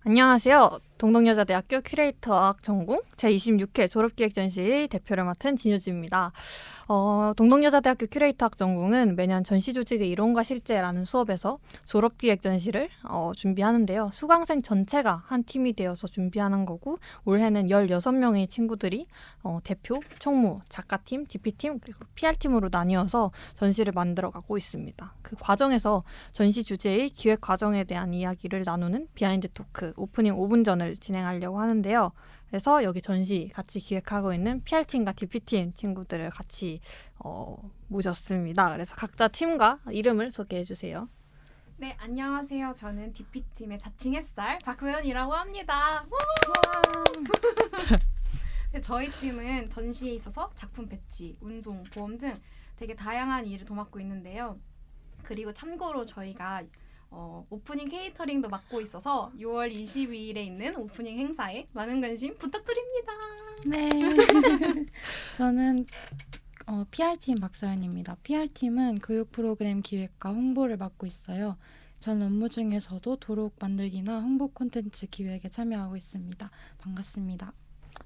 안녕하세요. 동덕여자대학교 큐레이터학 전공 제26회 졸업기획전시 대표를 맡은 진효주입니다. 동덕여자대학교 큐레이터학 전공은 매년 전시 조직의 이론과 실제라는 수업에서 졸업기획전시를 준비하는데요. 수강생 전체가 한 팀이 되어서 준비하는 거고, 올해는 16명의 친구들이 대표, 총무, 작가팀, DP팀, 그리고 PR팀으로 나뉘어서 전시를 만들어가고 있습니다. 그 과정에서 전시 주제의 기획 과정에 대한 이야기를 나누는 비하인드 토크, 오프닝 5분전을 진행하려고 하는데요. 그래서 여기 전시 같이 기획하고 있는 PR팀과 DP팀 친구들을 같이 모셨습니다. 그래서 각자 팀과 이름을 소개해 주세요. 네, 안녕하세요. 저는 DP팀의 자칭 햇살 박소연이라고 합니다. 네, 저희 팀은 전시에 있어서 작품 배치, 운송, 보험 등 되게 다양한 일을 도맡고 있는데요. 그리고 참고로 저희가 오프닝 케이터링도 맡고 있어서 6월 22일에 있는 오프닝 행사에 많은 관심 부탁드립니다. 네. 저는 PR팀 박서연입니다. PR팀은 교육 프로그램 기획과 홍보를 맡고 있어요. 전 업무 중에서도 도록 만들기나 홍보 콘텐츠 기획에 참여하고 있습니다. 반갑습니다.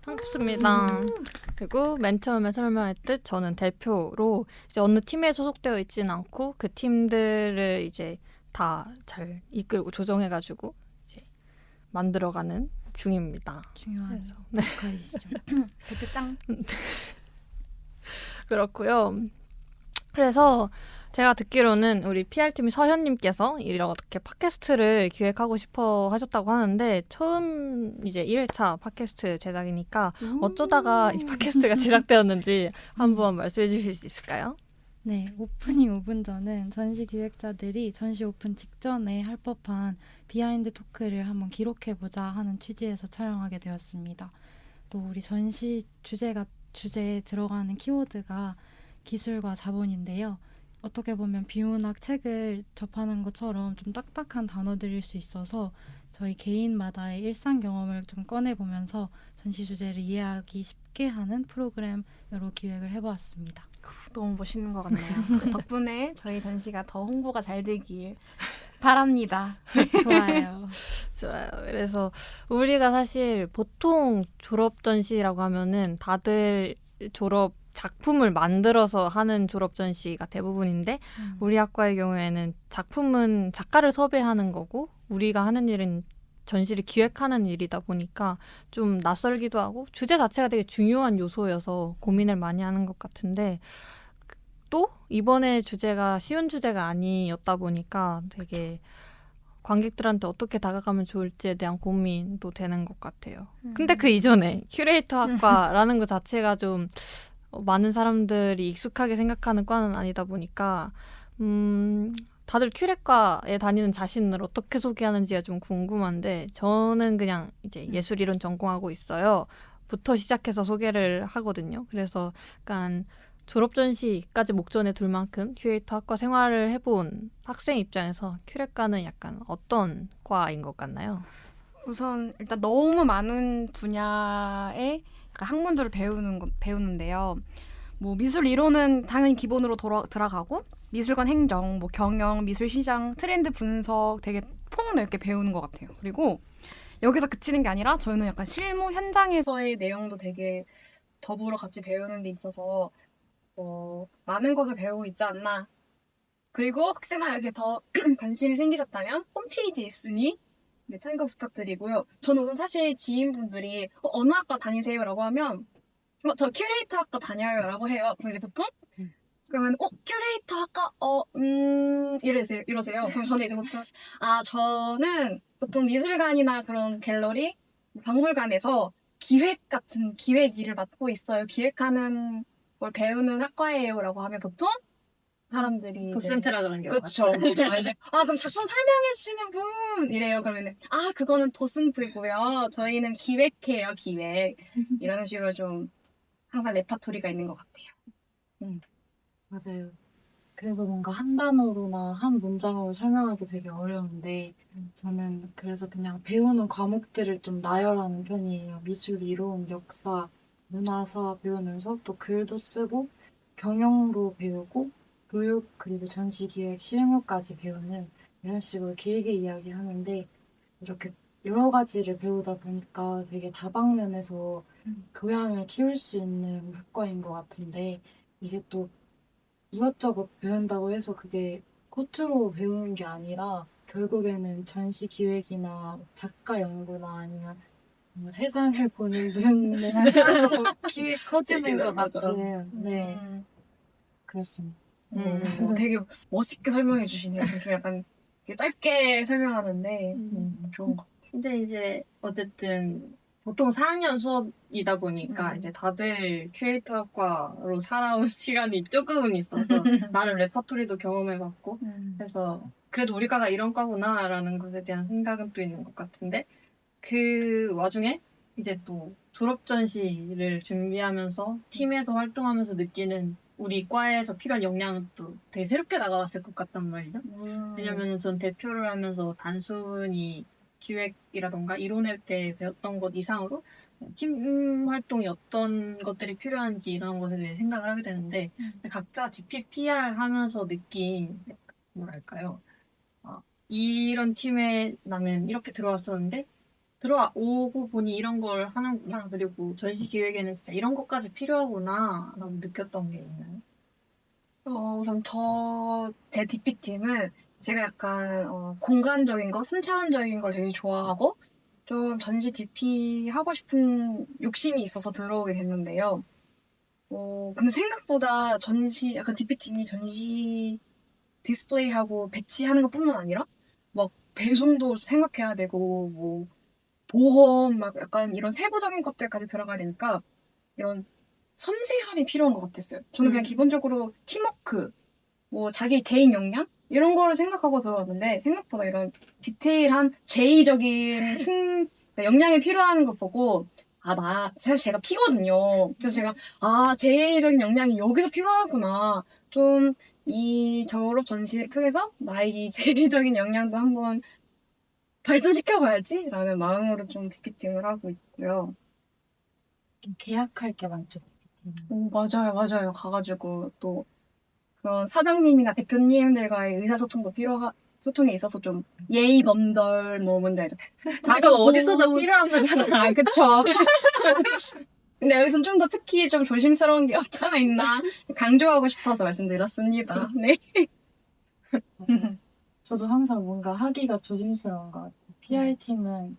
반갑습니다. 그리고 맨 처음에 설명했듯 저는 대표로 이제 어느 팀에 소속되어 있지는 않고 그 팀들을 이제 다 잘 이끌고 조정해가지고 이제 만들어가는 중입니다. 중요한 그래서 역할이시죠. 대표짱. 그렇고요. 그래서 제가 듣기로는 우리 PR팀 서현님께서 이렇게 팟캐스트를 기획하고 싶어 하셨다고 하는데 처음 이제 1회차 팟캐스트 제작이니까 어쩌다가 이 팟캐스트가 제작되었는지 한번 말씀해 주실 수 있을까요? 네, 오프닝 5분 전은 전시 기획자들이 전시 오픈 직전에 할 법한 비하인드 토크를 한번 기록해보자 하는 취지에서 촬영하게 되었습니다. 또 우리 전시 주제에 들어가는 키워드가 기술과 자본인데요. 어떻게 보면 비문학 책을 접하는 것처럼 좀 딱딱한 단어들일 수 있어서 저희 개인마다의 일상 경험을 좀 꺼내보면서 전시 주제를 이해하기 쉽게 하는 프로그램으로 기획을 해보았습니다. 너무 멋있는 것 같네요. 덕분에 저희 전시가 더 홍보가 잘 되길 바랍니다. 좋아요. 좋아요. 그래서 우리가 사실 보통 졸업 전시라고 하면은 다들 졸업 작품을 만들어서 하는 졸업 전시가 대부분인데 우리 학과의 경우에는 작품은 작가를 섭외하는 거고 우리가 하는 일은 전시를 기획하는 일이다 보니까 좀 낯설기도 하고 주제 자체가 되게 중요한 요소여서 고민을 많이 하는 것 같은데 또 이번에 주제가 쉬운 주제가 아니었다 보니까 되게 관객들한테 어떻게 다가가면 좋을지에 대한 고민도 되는 것 같아요. 근데 그 이전에 큐레이터 학과라는 것 자체가 좀 많은 사람들이 익숙하게 생각하는 과는 아니다 보니까 다들 큐레과에 다니는 자신을 어떻게 소개하는지가 좀 궁금한데 저는 그냥 이제 예술이론 전공하고 있어요. 부터 시작해서 소개를 하거든요. 그래서 약간 졸업전시까지 목전에 둘 만큼 큐레이터 학과 생활을 해본 학생 입장에서 큐레과는 약간 어떤 과인 것 같나요? 우선 일단 너무 많은 분야의 학문들을 배우는데요. 뭐 미술 이론은 당연히 기본으로 들어가고 미술관 행정, 뭐 경영, 미술 시장, 트렌드 분석 되게 폭넓게 배우는 것 같아요. 그리고 여기서 그치는 게 아니라 저희는 약간 실무 현장에서의 내용도 되게 더불어 같이 배우는 데 있어서 많은 것을 배우고 있지 않나. 그리고 혹시나 여기 더 관심이 생기셨다면 홈페이지 있으니 네, 참고 부탁드리고요. 저는 우선 사실 지인분들이 어느 학과 다니세요라고 하면 저 큐레이터 학과 다녀요라고 해요. 그럼 이제 보통 그러면 큐레이터 학과 이러세요. 그럼 저는 이제 보통 저는 보통 미술관이나 그런 갤러리, 박물관에서 기획 같은 기획 일을 맡고 있어요. 기획하는 걸 배우는 학과예요라고 하면 보통 사람들이 도슨트라 그런 경우가 그렇죠. 이제 그럼 작품 설명해 주시는 분 이래요. 그러면은 그거는 도슨트고요. 저희는 기획해요. 기획 이런 식으로 좀 항상 레파토리가 있는 것 같아요. 맞아요. 그래서 뭔가 한 단어로나 한 문장으로 설명하기 되게 어려운데 저는 그래서 그냥 배우는 과목들을 좀 나열하는 편이에요. 미술, 이론, 역사, 문화사 배우면서 또 글도 쓰고 경영도 배우고 교육 그리고 전시기획 실무까지 배우는 이런 식으로 길게 이야기하는데 이렇게 여러 가지를 배우다 보니까 되게 다방면에서 교양을 키울 수 있는 학과인 것 같은데 이게 또 이것저것 배운다고 해서 그게 코트로 배우는 게 아니라 결국에는 전시 기획이나 작가 연구나 아니면 뭐 세상을 보는 눈을 키에 커지는 것 같은 네 그렇습니다. 되게 멋있게 설명해 주시네요. 좀 약간 되게 짧게 설명하는데 좋은 것 같아요. 근데 이제 어쨌든 보통 4학년 수업이다 보니까 음. 이제 다들 큐레이터 학과로 살아온 시간이 조금은 있어서 나름 레퍼토리도 경험해봤고 그래서 그래도 우리 과가 이런 과구나라는 것에 대한 생각은 또 있는 것 같은데 그 와중에 이제 또 졸업 전시를 준비하면서 팀에서 활동하면서 느끼는 우리 과에서 필요한 역량은 또 되게 새롭게 다가왔을 것 같단 말이죠. 왜냐면 전 대표를 하면서 단순히 기획이라던가 이론회 때 배웠던 것 이상으로 팀 활동이 어떤 것들이 필요한지 이런 것에 대해 생각을 하게 되는데 각자 DPPR 하면서 느낀 뭐랄까요? 이런 팀에 나는 이렇게 들어왔었는데 들어오고 보니 이런 걸 하는구나. 그리고 전시 기획에는 진짜 이런 것까지 필요하구나 라고 느꼈던 게 있나요? 우선 제 DP팀은 제가 약간 공간적인 거, 3차원적인 걸 되게 좋아하고 좀 전시 DP 하고 싶은 욕심이 있어서 들어오게 됐는데요. 근데 생각보다 약간 DP팀이 전시 디스플레이하고 배치하는 것뿐만 아니라 막 배송도 생각해야 되고 뭐 보험 막 약간 이런 세부적인 것들까지 들어가야 되니까 이런 섬세함이 필요한 것 같았어요. 저는 그냥 기본적으로 팀워크, 뭐 자기 개인 역량 이런 거를 생각하고 들어왔는데 생각보다 이런 디테일한 제의적인 그러니까 역량이 필요한 걸 보고 사실 제가 P거든요. 그래서 제가 제의적인 역량이 여기서 필요하구나. 좀 이 졸업 전시를 통해서 나의 이 제의적인 역량도 한번 발전시켜봐야지 라는 마음으로 좀 디피팅을 하고 있고요. 좀 계약할 게 많죠. 맞아요, 맞아요. 가가지고 또 그런 사장님이나 대표님들과의 의사소통도 소통에 있어서 좀 예의 범절 뭐 뭔지 알죠? 이건 어디서도 필요한 거잖아. 그쵸. 근데 여기서는 좀 더 특히 좀 조심스러운 게 없잖아 있나 강조하고 싶어서 말씀드렸습니다. 네. 저도 항상 뭔가 하기가 조심스러운 것 같아요. PR팀은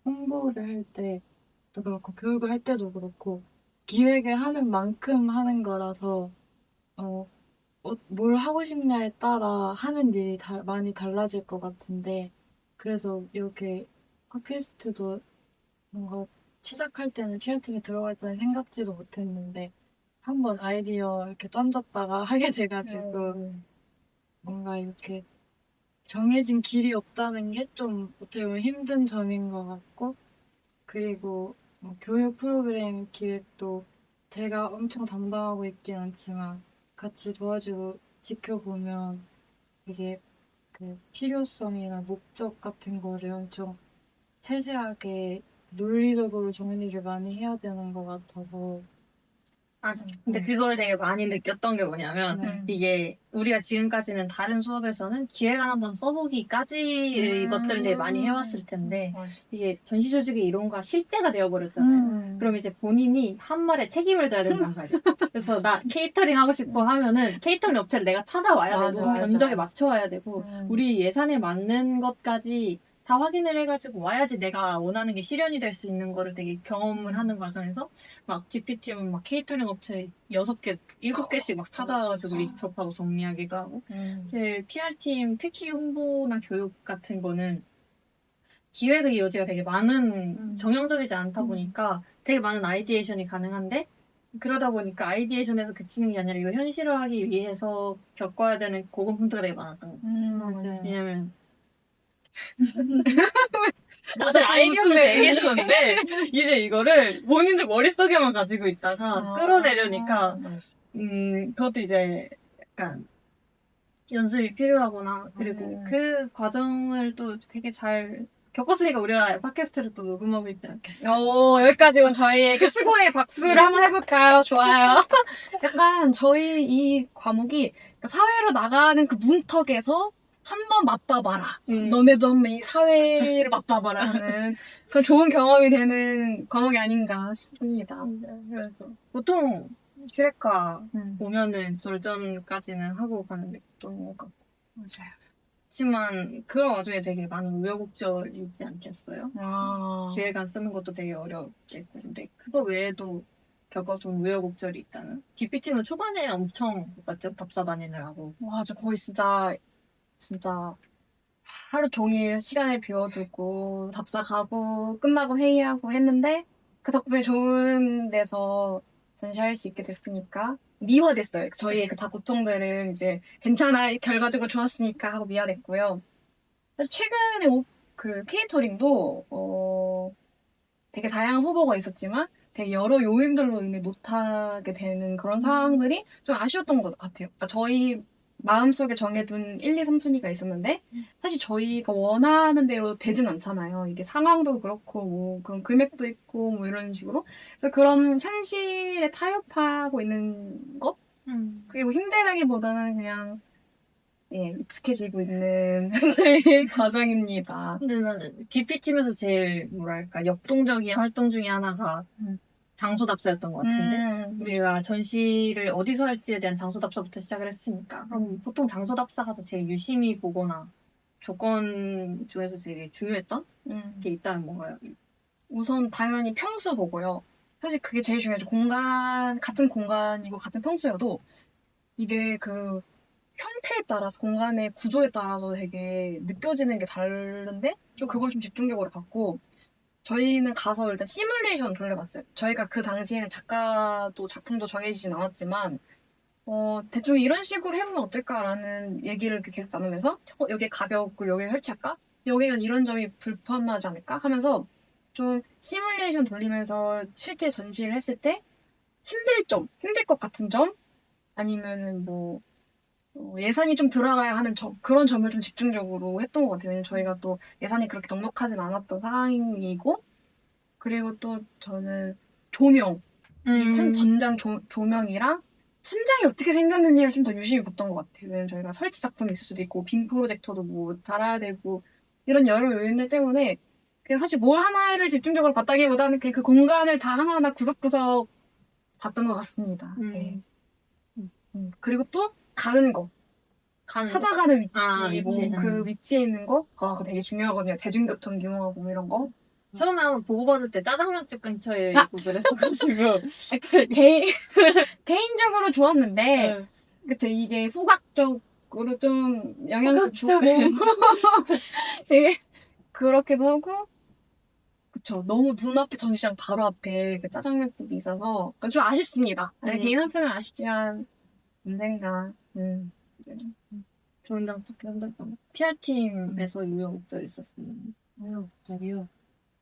홍보를 할 때도 그렇고 교육을 할 때도 그렇고 기획을 하는 만큼 하는 거라서 뭘 하고 싶냐에 따라 하는 일이 많이 달라질 것 같은데 그래서 이렇게 팟캐스트도 뭔가 시작할 때는 PR팀에 들어갈 때는 생각지도 못했는데 한번 아이디어 이렇게 던졌다가 하게 돼가지고 뭔가 이렇게 정해진 길이 없다는 게 좀 어떻게 보면 힘든 점인 것 같고 그리고 뭐 교육 프로그램 기획도 제가 엄청 담당하고 있긴 않지만 같이 도와주고 지켜보면 이게 그 필요성이나 목적 같은 거를 엄청 세세하게 논리적으로 정리를 많이 해야 되는 것 같아서 맞아. 근데 그걸 되게 많이 느꼈던 게 뭐냐면 이게 우리가 지금까지는 다른 수업에서는 기획안 한번 써보기까지의 것들을 되게 많이 해왔을 텐데 이게 전시 조직의 이론과 실제가 되어버렸잖아요. 그럼 이제 본인이 한 말에 책임을 져야 된단 말이야. 그래서 나 케이터링 하고 싶어 하면은 케이터링 업체를 내가 찾아와야 맞아, 되고 맞아, 견적에 맞아. 맞춰와야 되고 우리 예산에 맞는 것까지 다 확인을 해가지고 와야지 내가 원하는 게 실현이 될 수 있는 거를 되게 경험을 하는 과정에서 막 DP팀은 막 케이터링 업체 6개, 7개씩 막 찾아가지고 리스트 접하고 정리하기도 하고 사실 PR팀 특히 홍보나 교육 같은 거는 기획의 여지가 되게 많은 정형적이지 않다 보니까 되게 많은 아이디에이션이 가능한데 그러다 보니까 아이디에이션에서 그치는 게 아니라 이거 현실화하기 위해서 겪어야 되는 고군분투가 되게 많았던 거예요. 맞아요. 왜냐면 다들 아이디어는 되게 좋은데 이제 이거를 본인들 머릿속에만 가지고 있다가 끌어내려니까 그것도 이제 약간 연습이 필요하구나. 그리고 그 과정을 또 되게 잘 겪었으니까 우리가 팟캐스트를 또 녹음하고 있지 않겠어. 여기까지 온 저희에게 수고의 박수를 한번 해볼까요? 좋아요. 약간 저희 이 과목이 사회로 나가는 그 문턱에서 한번 맛봐봐라. 음. 너네도 한번 이 사회를 맛봐봐라 하는 그 좋은 경험이 되는 과목이 아닌가 싶습니다. 그래서 보통 기획과 음. 보면은 졸전까지는 하고 가는 게 보통인 것 같고. 맞아요. 하지만 그런 와중에 되게 많은 우여곡절이 있지 않겠어요? 아. 기획안 쓰는 것도 되게 어렵겠고. 근데 그거 외에도 겪어본 우여곡절이 있다는? DP팀은 초반에 엄청 바빴죠? 답사 다니느라고. 와, 저 거의 진짜 하루 종일 시간을 비워두고 답사 가고 끝나고 회의하고 했는데 그 덕분에 좋은 데서 전시할 수 있게 됐으니까 미화됐어요. 저희의 그 다 고통들은 이제 괜찮아, 결과적으로 좋았으니까 하고 미화됐고요. 그래서 최근에 그 케이터링도 되게 다양한 후보가 있었지만 되게 여러 요인들로 인해 못하게 되는 그런 상황들이 좀 아쉬웠던 것 같아요. 그러니까 저희 마음속에 정해둔 1, 2, 3순위가 있었는데 사실 저희가 원하는 대로 되진 않잖아요. 이게 상황도 그렇고 뭐 그런 금액도 있고 뭐 이런 식으로. 그래서 그런 현실에 타협하고 있는 것? 그게 뭐 힘들다기보다는 그냥 익숙해지고 있는 과정입니다. 근데 나는 DP팀에서 제일 뭐랄까 역동적인 활동 중에 하나가 장소 답사였던 것 같은데 우리가 전시를 어디서 할지에 대한 장소 답사부터 시작을 했으니까 그럼 보통 장소 답사 가서 제일 유심히 보거나 조건 중에서 제일 중요했던 게 있다면 뭔가요? 우선 당연히 평수 보고요. 사실 그게 제일 중요하죠. 같은 공간이고 같은 평수여도 이게 그 형태에 따라서 공간의 구조에 따라서 되게 느껴지는 게 다른데 좀 그걸 좀 집중적으로 봤고 저희는 가서 일단 시뮬레이션 돌려봤어요. 저희가 그 당시에는 작가도 작품도 정해지진 않았지만 대충 이런 식으로 해보면 어떨까라는 얘기를 이렇게 계속 나누면서 여기에 가볍고 여기에 설치할까? 여기는 이런 점이 불편하지 않을까? 하면서 좀 시뮬레이션 돌리면서 실제 전시를 했을 때 힘들 것 같은 점 아니면은 뭐 예산이 좀 들어가야 하는 그런 점을 좀 집중적으로 했던 것 같아요. 왜냐면 저희가 또 예산이 그렇게 넉넉하진 않았던 상황이고, 그리고 또 저는 조명, 이 전장 조명이랑 천장이 어떻게 생겼는지를 좀 더 유심히 봤던 것 같아요. 왜냐면 저희가 설치 작품이 있을 수도 있고, 빔 프로젝터도 뭐 달아야 되고, 이런 여러 요인들 때문에 그냥 사실 뭘 하나를 집중적으로 봤다기보다는 그냥 그 공간을 다 하나하나 구석구석 봤던 것 같습니다. 네. 그리고 또 가는 거. 찾아가는 위치, 위치. 그 위치에 있는 거, 그거 되게 중요하거든요. 대중교통 이용하고 뭐 이런 거. 처음에 한번 보고 받을 때 짜장면집 근처에 있고 그랬어가지고 개인적으로 좋았는데, 그쵸, 이게 후각적으로 좀 영향을 주고, 되게 그렇기도 하고, 그쵸, 너무 눈앞에 전시장 바로 앞에 그 짜장면집이 있어서 좀 아쉽습니다. 개인 한편은 아쉽지만, 언젠가, 좋은 장 찾기 힘들까? PR팀에서 우여곡절이 있었습니다. 우여곡절이요.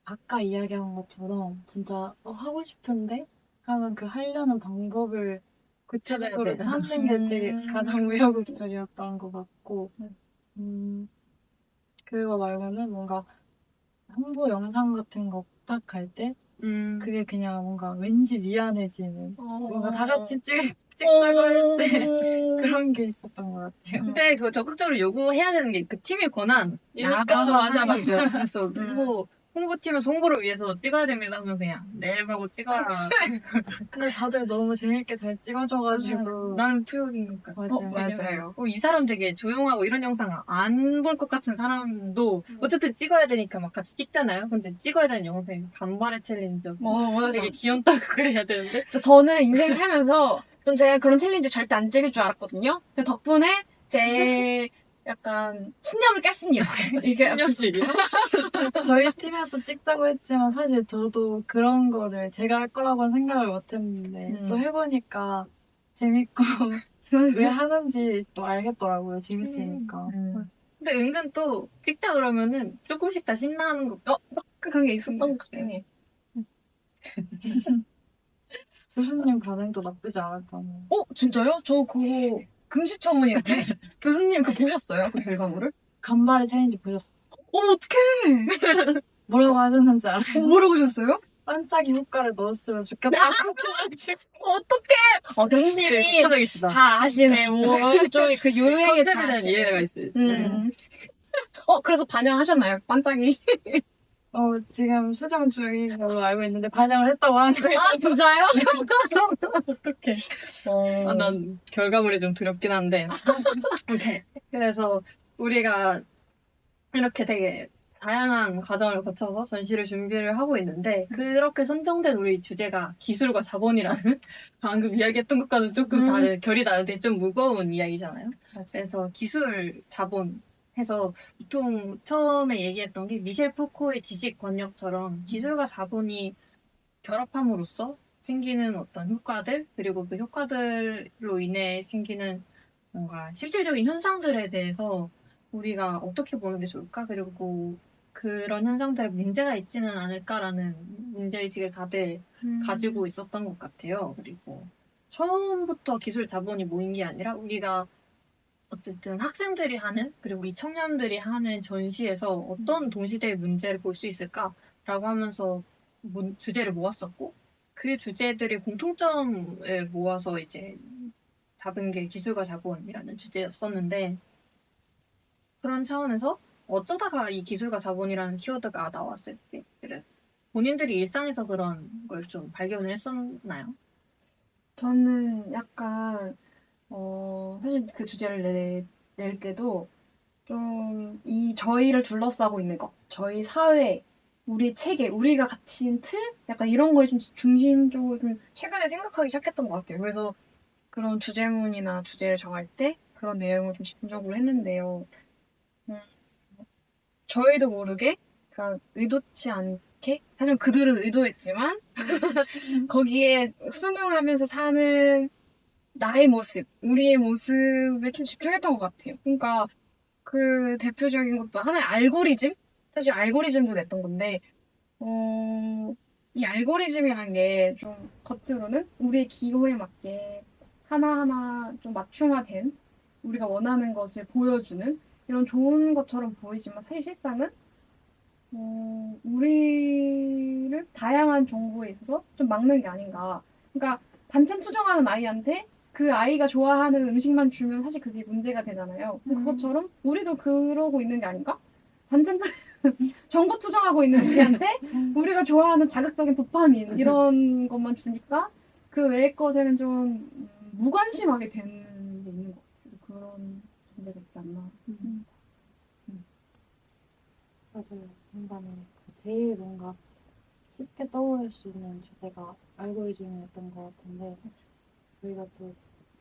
아까 이야기한 것처럼 진짜 하고 싶은데 하면 그 하려는 방법을 구체적으로 찾는 게 되게 가장 우여곡절이었던 것 같고 그거 말고는 뭔가 홍보 영상 같은 거 딱 갈 때 그게 그냥 뭔가 왠지 미안해지는 뭔가 다 같이 찍자고 할 때 그런 게 있었던 것 같아요. 근데 그거 적극적으로 요구해야 되는 게 그 팀의 권한. 맞아. 그래서 홍보팀에서 홍보를 위해서 찍어야 됩니다 하면 그냥 네 하고 찍어라. 근데 다들 너무 재밌게 잘 찍어줘가지고 나는 표현이니까. 맞아요. 이 사람 되게 조용하고 이런 영상 안 볼 것 같은 사람도 어쨌든 찍어야 되니까 막 같이 찍잖아요. 근데 찍어야 되는 영상이 간발의 챌린지. 맞아. 되게 귀엽다고 그래야 되는데. 그래서 저는 인생 살면서 전 제가 그런 챌린지 절대 안 찍을 줄 알았거든요. 근데 덕분에 제 약간 신념을 깼습니다. 이게 신념식이요? 저희 팀에서 찍자고 했지만 사실 저도 그런 거를 제가 할 거라고는 생각을 못 했는데 또 해보니까 재밌고 왜 하는지 또 알겠더라고요. 재밌으니까. 근데 은근 또 찍자 그러면은 조금씩 다 신나는 거. 그런 게 있었던 것 같긴 해. 교수님 반응도 나쁘지 않았잖아요. 진짜요? 저 그거 금시초문이었는데 교수님 그거 보셨어요? 그 결과물을? 간발의 챌린지 보셨어요? 어떡해! 뭐라고 하셨는지 알아요? 뭐라고 하셨어요? 반짝이 효과를 넣었으면 좋겠다. 어떡해! 교수님이 적이시다. 다 아시네. 뭐, 좀 그 유행에 잘 컨셉에 대한 아시네. 이해가 있어요. 그래서 반영하셨나요? 반짝이. 지금 수정 중인 걸로 알고 있는데 반영을 했다고 하네요. 아, 진짜요? 어떡해. 난 결과물이 좀 두렵긴 한데. 오케이. 그래서 우리가 이렇게 되게 다양한 과정을 거쳐서 전시를 준비를 하고 있는데 그렇게 선정된 우리 주제가 기술과 자본이라는 방금 이야기했던 것과는 조금 다른 결이 다른데 좀 무거운 이야기잖아요. 그래서 기술 자본 해서 보통 처음에 얘기했던 게 미셸 푸코의 지식 권력처럼 기술과 자본이 결합함으로써 생기는 어떤 효과들 그리고 그 효과들로 인해 생기는 뭔가 실질적인 현상들에 대해서 우리가 어떻게 보는 게 좋을까? 그리고 그런 현상들에 문제가 있지는 않을까라는 문제의식을 다들 가지고 있었던 것 같아요. 그리고 처음부터 기술 자본이 모인 게 아니라 우리가 어쨌든 학생들이 하는 그리고 이 청년들이 하는 전시에서 어떤 동시대의 문제를 볼 수 있을까라고 하면서 주제를 모았었고 그 주제들의 공통점을 모아서 이제 잡은 게 기술과 자본이라는 주제였었는데 그런 차원에서 어쩌다가 이 기술과 자본이라는 키워드가 나왔을 때 그래 본인들이 일상에서 그런 걸 좀 발견을 했었나요? 저는 약간, 사실 그 주제를 낼 때도 좀 저희를 둘러싸고 있는 것, 저희 사회, 우리 체계, 우리가 갇힌 틀? 약간 이런 거에 좀 중심적으로 좀 최근에 생각하기 시작했던 것 같아요. 그래서 그런 주제문이나 주제를 정할 때 그런 내용을 좀 집중적으로 했는데요. 저희도 모르게, 그러니까 의도치 않게, 사실 그들은 의도했지만, 거기에 순응하면서 사는 나의 모습, 우리의 모습에 좀 집중했던 것 같아요. 그러니까 그 대표적인 것도 하나의 알고리즘? 사실 알고리즘도 냈던 건데, 이 알고리즘이란 게 좀 겉으로는 우리의 기호에 맞게 하나하나 좀 맞춤화된 우리가 원하는 것을 보여주는 이런 좋은 것처럼 보이지만 사실 실상은 우리를 다양한 정보에 있어서 좀 막는 게 아닌가. 그러니까 반찬 투정하는 아이한테 그 아이가 좋아하는 음식만 주면 사실 그게 문제가 되잖아요. 그것처럼 우리도 그러고 있는 게 아닌가? 반찬 정보 투정하고 있는 우리한테 우리가 좋아하는 자극적인 도파민 이런 것만 주니까 그 외의 것에는 좀 무관심하게 되는 게 있는 것 같아요. 그래서 그런 문제가 있지 않나 싶습니다. 맞아요. 공감해요. 제일 뭔가 쉽게 떠오를 수 있는 주제가 알고리즘이었던 것 같은데 저희가 또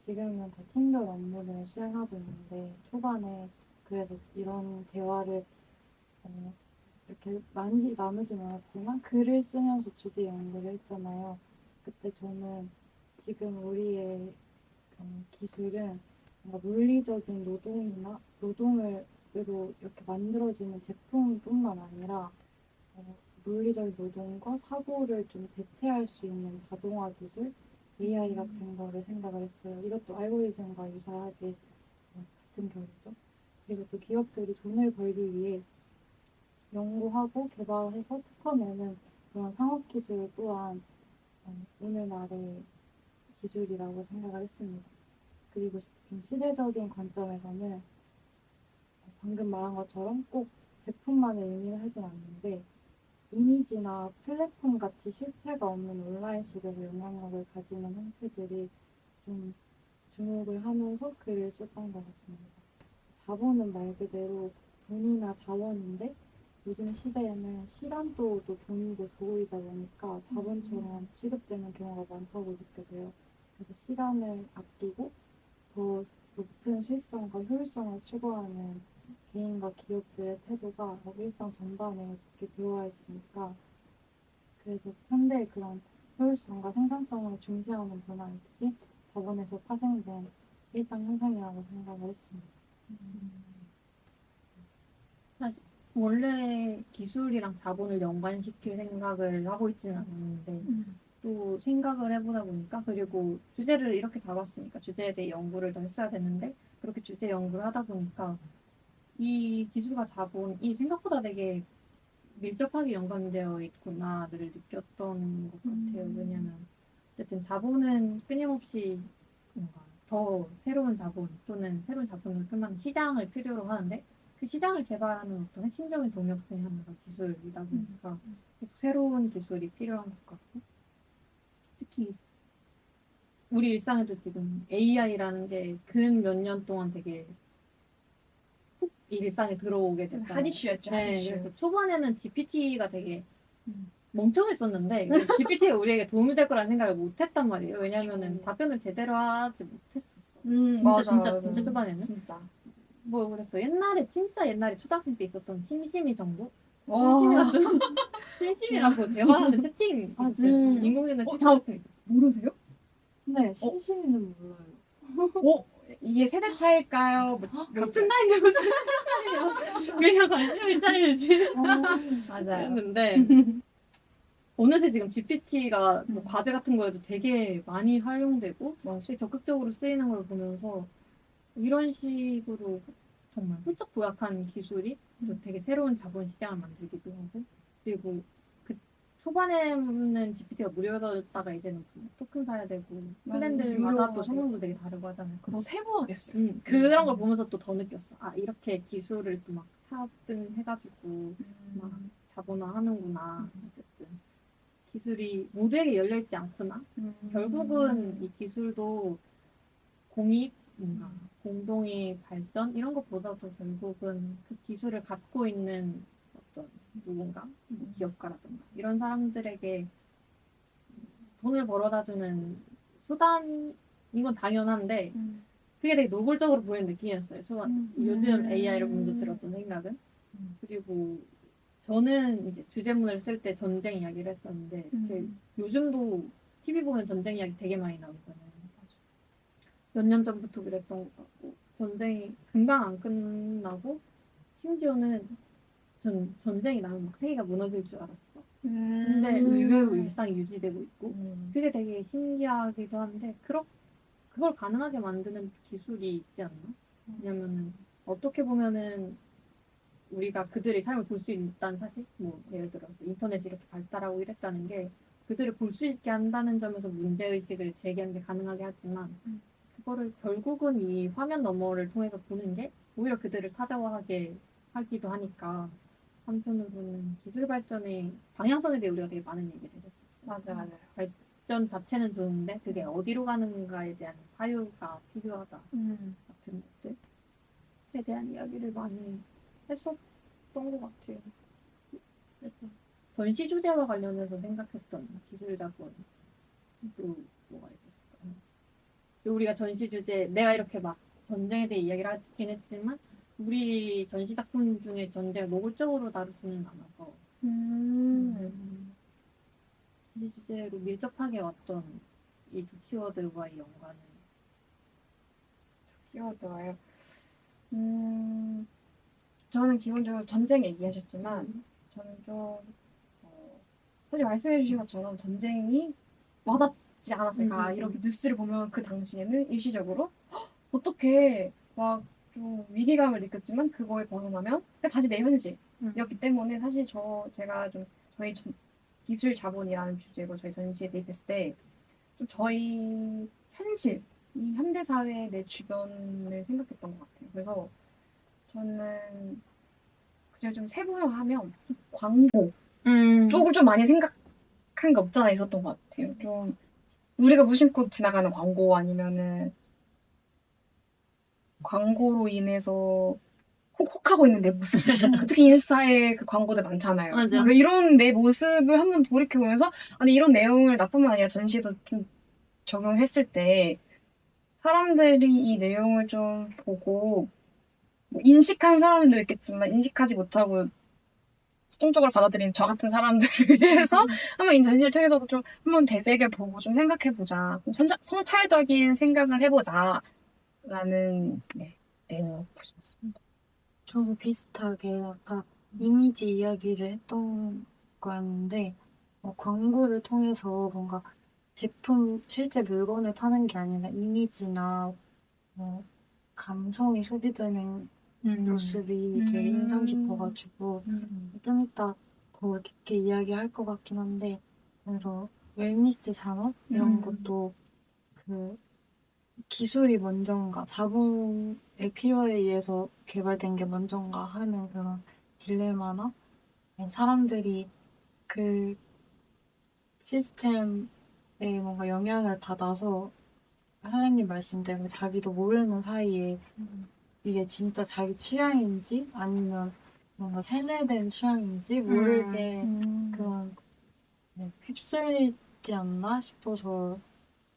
지금은 다 팀별 업무를 수행하고 있는데 초반에 그래도 이런 대화를 이렇게 많이 나누진 않았지만 글을 쓰면서 주제 연구를 했잖아요. 그때 저는 지금 우리의 기술은 뭔가 물리적인 노동이나 노동으로 이렇게 만들어지는 제품뿐만 아니라 물리적 노동과 사고를 좀 대체할 수 있는 자동화 기술, AI 같은 거를 생각을 했어요. 이것도 알고리즘과 유사하게 같은 결이죠. 그리고 또 기업들이 돈을 벌기 위해 연구하고 개발해서 특허내는 그런 상업 기술 또한 오늘날의 기술이라고 생각을 했습니다. 그리고 좀 시대적인 관점에서는 방금 말한 것처럼 꼭 제품만을 의미를 하진 않는데 이미지나 플랫폼 같이 실체가 없는 온라인 속에서 영향력을 가지는 형태들이 좀 주목을 하면서 글을 썼던 것 같습니다. 자본은 말 그대로 돈이나 자원인데 요즘 시대에는 시간도 또 돈이고 도구이다 보니까 자본처럼 취급되는 경우가 많다고 느껴져요. 그래서 시간을 아끼고 더 높은 수익성과 효율성을 추구하는 개인과 기업들의 태도가 일상 전반에 깊게 들어와 있으니까 그래서 현대의 그런 효율성과 생산성을 중시하는 변화 역시 자본에서 파생된 일상 현상이라고 생각을 했습니다. 원래 기술이랑 자본을 연관시킬 생각을 하고 있지는 않았는데 또 생각을 해보다 보니까 그리고 주제를 이렇게 잡았으니까 주제에 대해 연구를 더 했어야 됐는데 그렇게 주제 연구를 하다 보니까 이 기술과 자본이 생각보다 되게 밀접하게 연관되어 있구나를 느꼈던 것 같아요. 왜냐면 어쨌든 자본은 끊임없이 뭔가 더 새로운 자본 또는 새로운 자본을 표만 시장을 필요로 하는데 그 시장을 개발하는 어떤 핵심적인 동력 중에 하나가 기술이다 보니까 계속 새로운 기술이 필요한 것 같고 특히 우리 일상에도 지금 AI라는 게 근 몇 년 동안 되게 훅 일상에 들어오게 됐잖아요. 핫 이슈였죠. 핫 네, 이슈. 그래서 초반에는 GPT가 되게 멍청했었는데 GPT가 우리에게 도움이 될 거라는 생각을 못했단 말이에요. 왜냐면은 그쵸. 답변을 제대로 하지 못했었어. 맞아. 진짜 초반에는. 진짜. 뭐 그랬어. 옛날에 진짜 옛날에 초등학생 때 있었던 심심이 정도? 와. 심심이라고 심심이라고 대화하는 채팅이 아, 있었어요. 음. 인공지능 채팅 저- 같은 게 있었어요. 모르세요? 네, 심심이는 몰라요. 이게 세대 차일까요? 같은 나이인데 무슨 차이야? 그냥 관심이 차이지. 맞아요. 했는데 어느새 지금 GPT가 뭐 과제 같은 거에도 되게 많이 활용되고 되게 적극적으로 쓰이는 걸 보면서 이런 식으로 정말 훌쩍 도약한 기술이 또 되게 새로운 자본 시장을 만들기도 하고 그리고 그 초반에는 GPT가 무료였다가 이제는 토큰 사야 되고 플랜들마다 또 성능도 되게 다르고 하잖아요. 더 세부하겠어요. 그런 걸 보면서 또 더 느꼈어. 아 이렇게 기술을 또 막 차등 해가지고 막 자본화 하는구나. 어쨌든 기술이 모두에게 열려있지 않구나. 결국은 이 기술도 공익, 뭔가 공동의 발전 이런 것보다도 결국은 그 기술을 갖고 있는 어떤 누군가, 뭐 기업가라든가 이런 사람들에게 돈을 벌어다주는 수단인 건 당연한데 그게 되게 노골적으로 보이는 느낌이었어요. 요즘 AI를 보면서 들었던 생각은. 그리고 저는 이제 주제문을 쓸 때 전쟁 이야기를 했었는데 요즘도 TV 보면 전쟁 이야기 되게 많이 나오잖아요. 몇 년 전부터 그랬던 것 같고 전쟁이 금방 안 끝나고 심지어는 전쟁이 나면 막 세계가 무너질 줄 알았어. 근데 의외로 일상이 유지되고 있고 그게 되게 신기하기도 한데 그걸 가능하게 만드는 기술이 있지 않나? 왜냐면은 어떻게 보면은 우리가 그들의 삶을 볼 수 있다는 사실, 뭐 예를 들어서 인터넷이 이렇게 발달하고 이랬다는 게 그들을 볼 수 있게 한다는 점에서 문제의식을 제기하는 게 가능하게 하지만 그거를 결국은 이 화면 너머를 통해서 보는 게 오히려 그들을 타자화하게 하기도 하니까 한편으로는 기술 발전의 방향성에 대해 우리가 되게 많은 얘기를 했었죠. 맞아요. 발전 자체는 좋은데 그게 어디로 가는가에 대한 사유가 필요하다 같은 것들에 대한 이야기를 많이 했었던 것 같아요. 그래서 전시 주제와 관련해서 생각했던 기술 작품 또 뭐가 있었을까요? 우리가 전시 주제 내가 이렇게 막 전쟁에 대해 이야기를 하긴 했지만 우리 전시 작품 중에 전쟁을 노골적으로 다루지는 않아서 전시 주제로 밀접하게 왔던 이 두 키워드와의 연관은 키워드가요. 저는 기본적으로 전쟁 얘기하셨지만 저는 좀 사실 말씀해주신 것처럼 전쟁이 와닿지 않았을까 이렇게 뉴스를 보면 그 당시에는 일시적으로 어떻게 막 좀 위기감을 느꼈지만 그거에 벗어나면 다시 내 현실이었기 때문에 사실 제가 좀 저희 기술 자본이라는 주제로 저희 전시에 대입했을 때 좀 저희 현실 이 현대 사회의 내 주변을 생각했던 것 같아요. 그래서 저는 그중에 좀 세분화하면 광고 쪽을 좀 많이 생각한 게 없잖아 있었던 것 같아요. 좀 우리가 무심코 지나가는 광고 아니면은 광고로 인해서 혹하고 있는 내 모습. 특히 인스타에 그 광고들 많잖아요. 맞아. 그 이런 내 모습을 한번 돌이켜보면서 아니 이런 내용을 나뿐만 아니라 전시에도 좀 적용했을 때 사람들이 이 내용을 좀 보고 뭐 인식한 사람도 있겠지만 인식하지 못하고 수동적으로 받아들인 저 같은 사람들을 위해서 한번 이 전시를 통해서도 좀 한번 되새겨보고 좀 생각해보자. 좀 성찰적인 생각을 해보자. 라는 내용을 보셨습니다. 저도 비슷하게 아까 이미지 이야기를 했던 거였는데 광고를 통해서 뭔가 제품 실제 물건을 파는 게 아니라 이미지나 감성이 소비되는 모습이 되게 인상 깊어가지고 좀 이따 더 깊게 이야기할 것 같긴 한데, 그래서 웰니스 산업 이런 것도 그 기술이 먼저인가 자본의 필요에 의해서 개발된 게 먼저인가 하는 그런 딜레마나 사람들이 그 시스템에 뭔가 영향을 받아서 하나님 말씀대로 자기도 모르는 사이에 이게 진짜 자기 취향인지 아니면 뭔가 세뇌된 취향인지 모르게 그런 휩쓸리지 않나 싶어서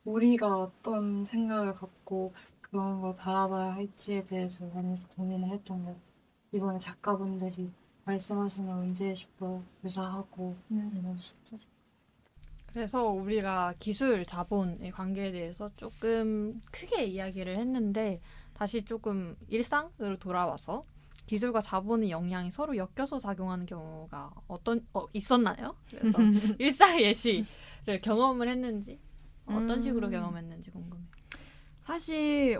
우리가 어떤 생각을 갖고 그런 걸 바라봐야 할지에 대해서 많이 고민을 했던 것 같아요. 이번에 작가분들이 말씀하시는 문제의식도 묘사하고 이런 식으로. 그래서 우리가 기술 자본의 관계에 대해서 조금 크게 이야기를 했는데 다시 조금 일상으로 돌아와서 기술과 자본의 영향이 서로 엮여서 작용하는 경우가 있었나요? 그래서 일상 예시를 경험을 했는지 어떤 식으로 경험했는지 궁금해요. 사실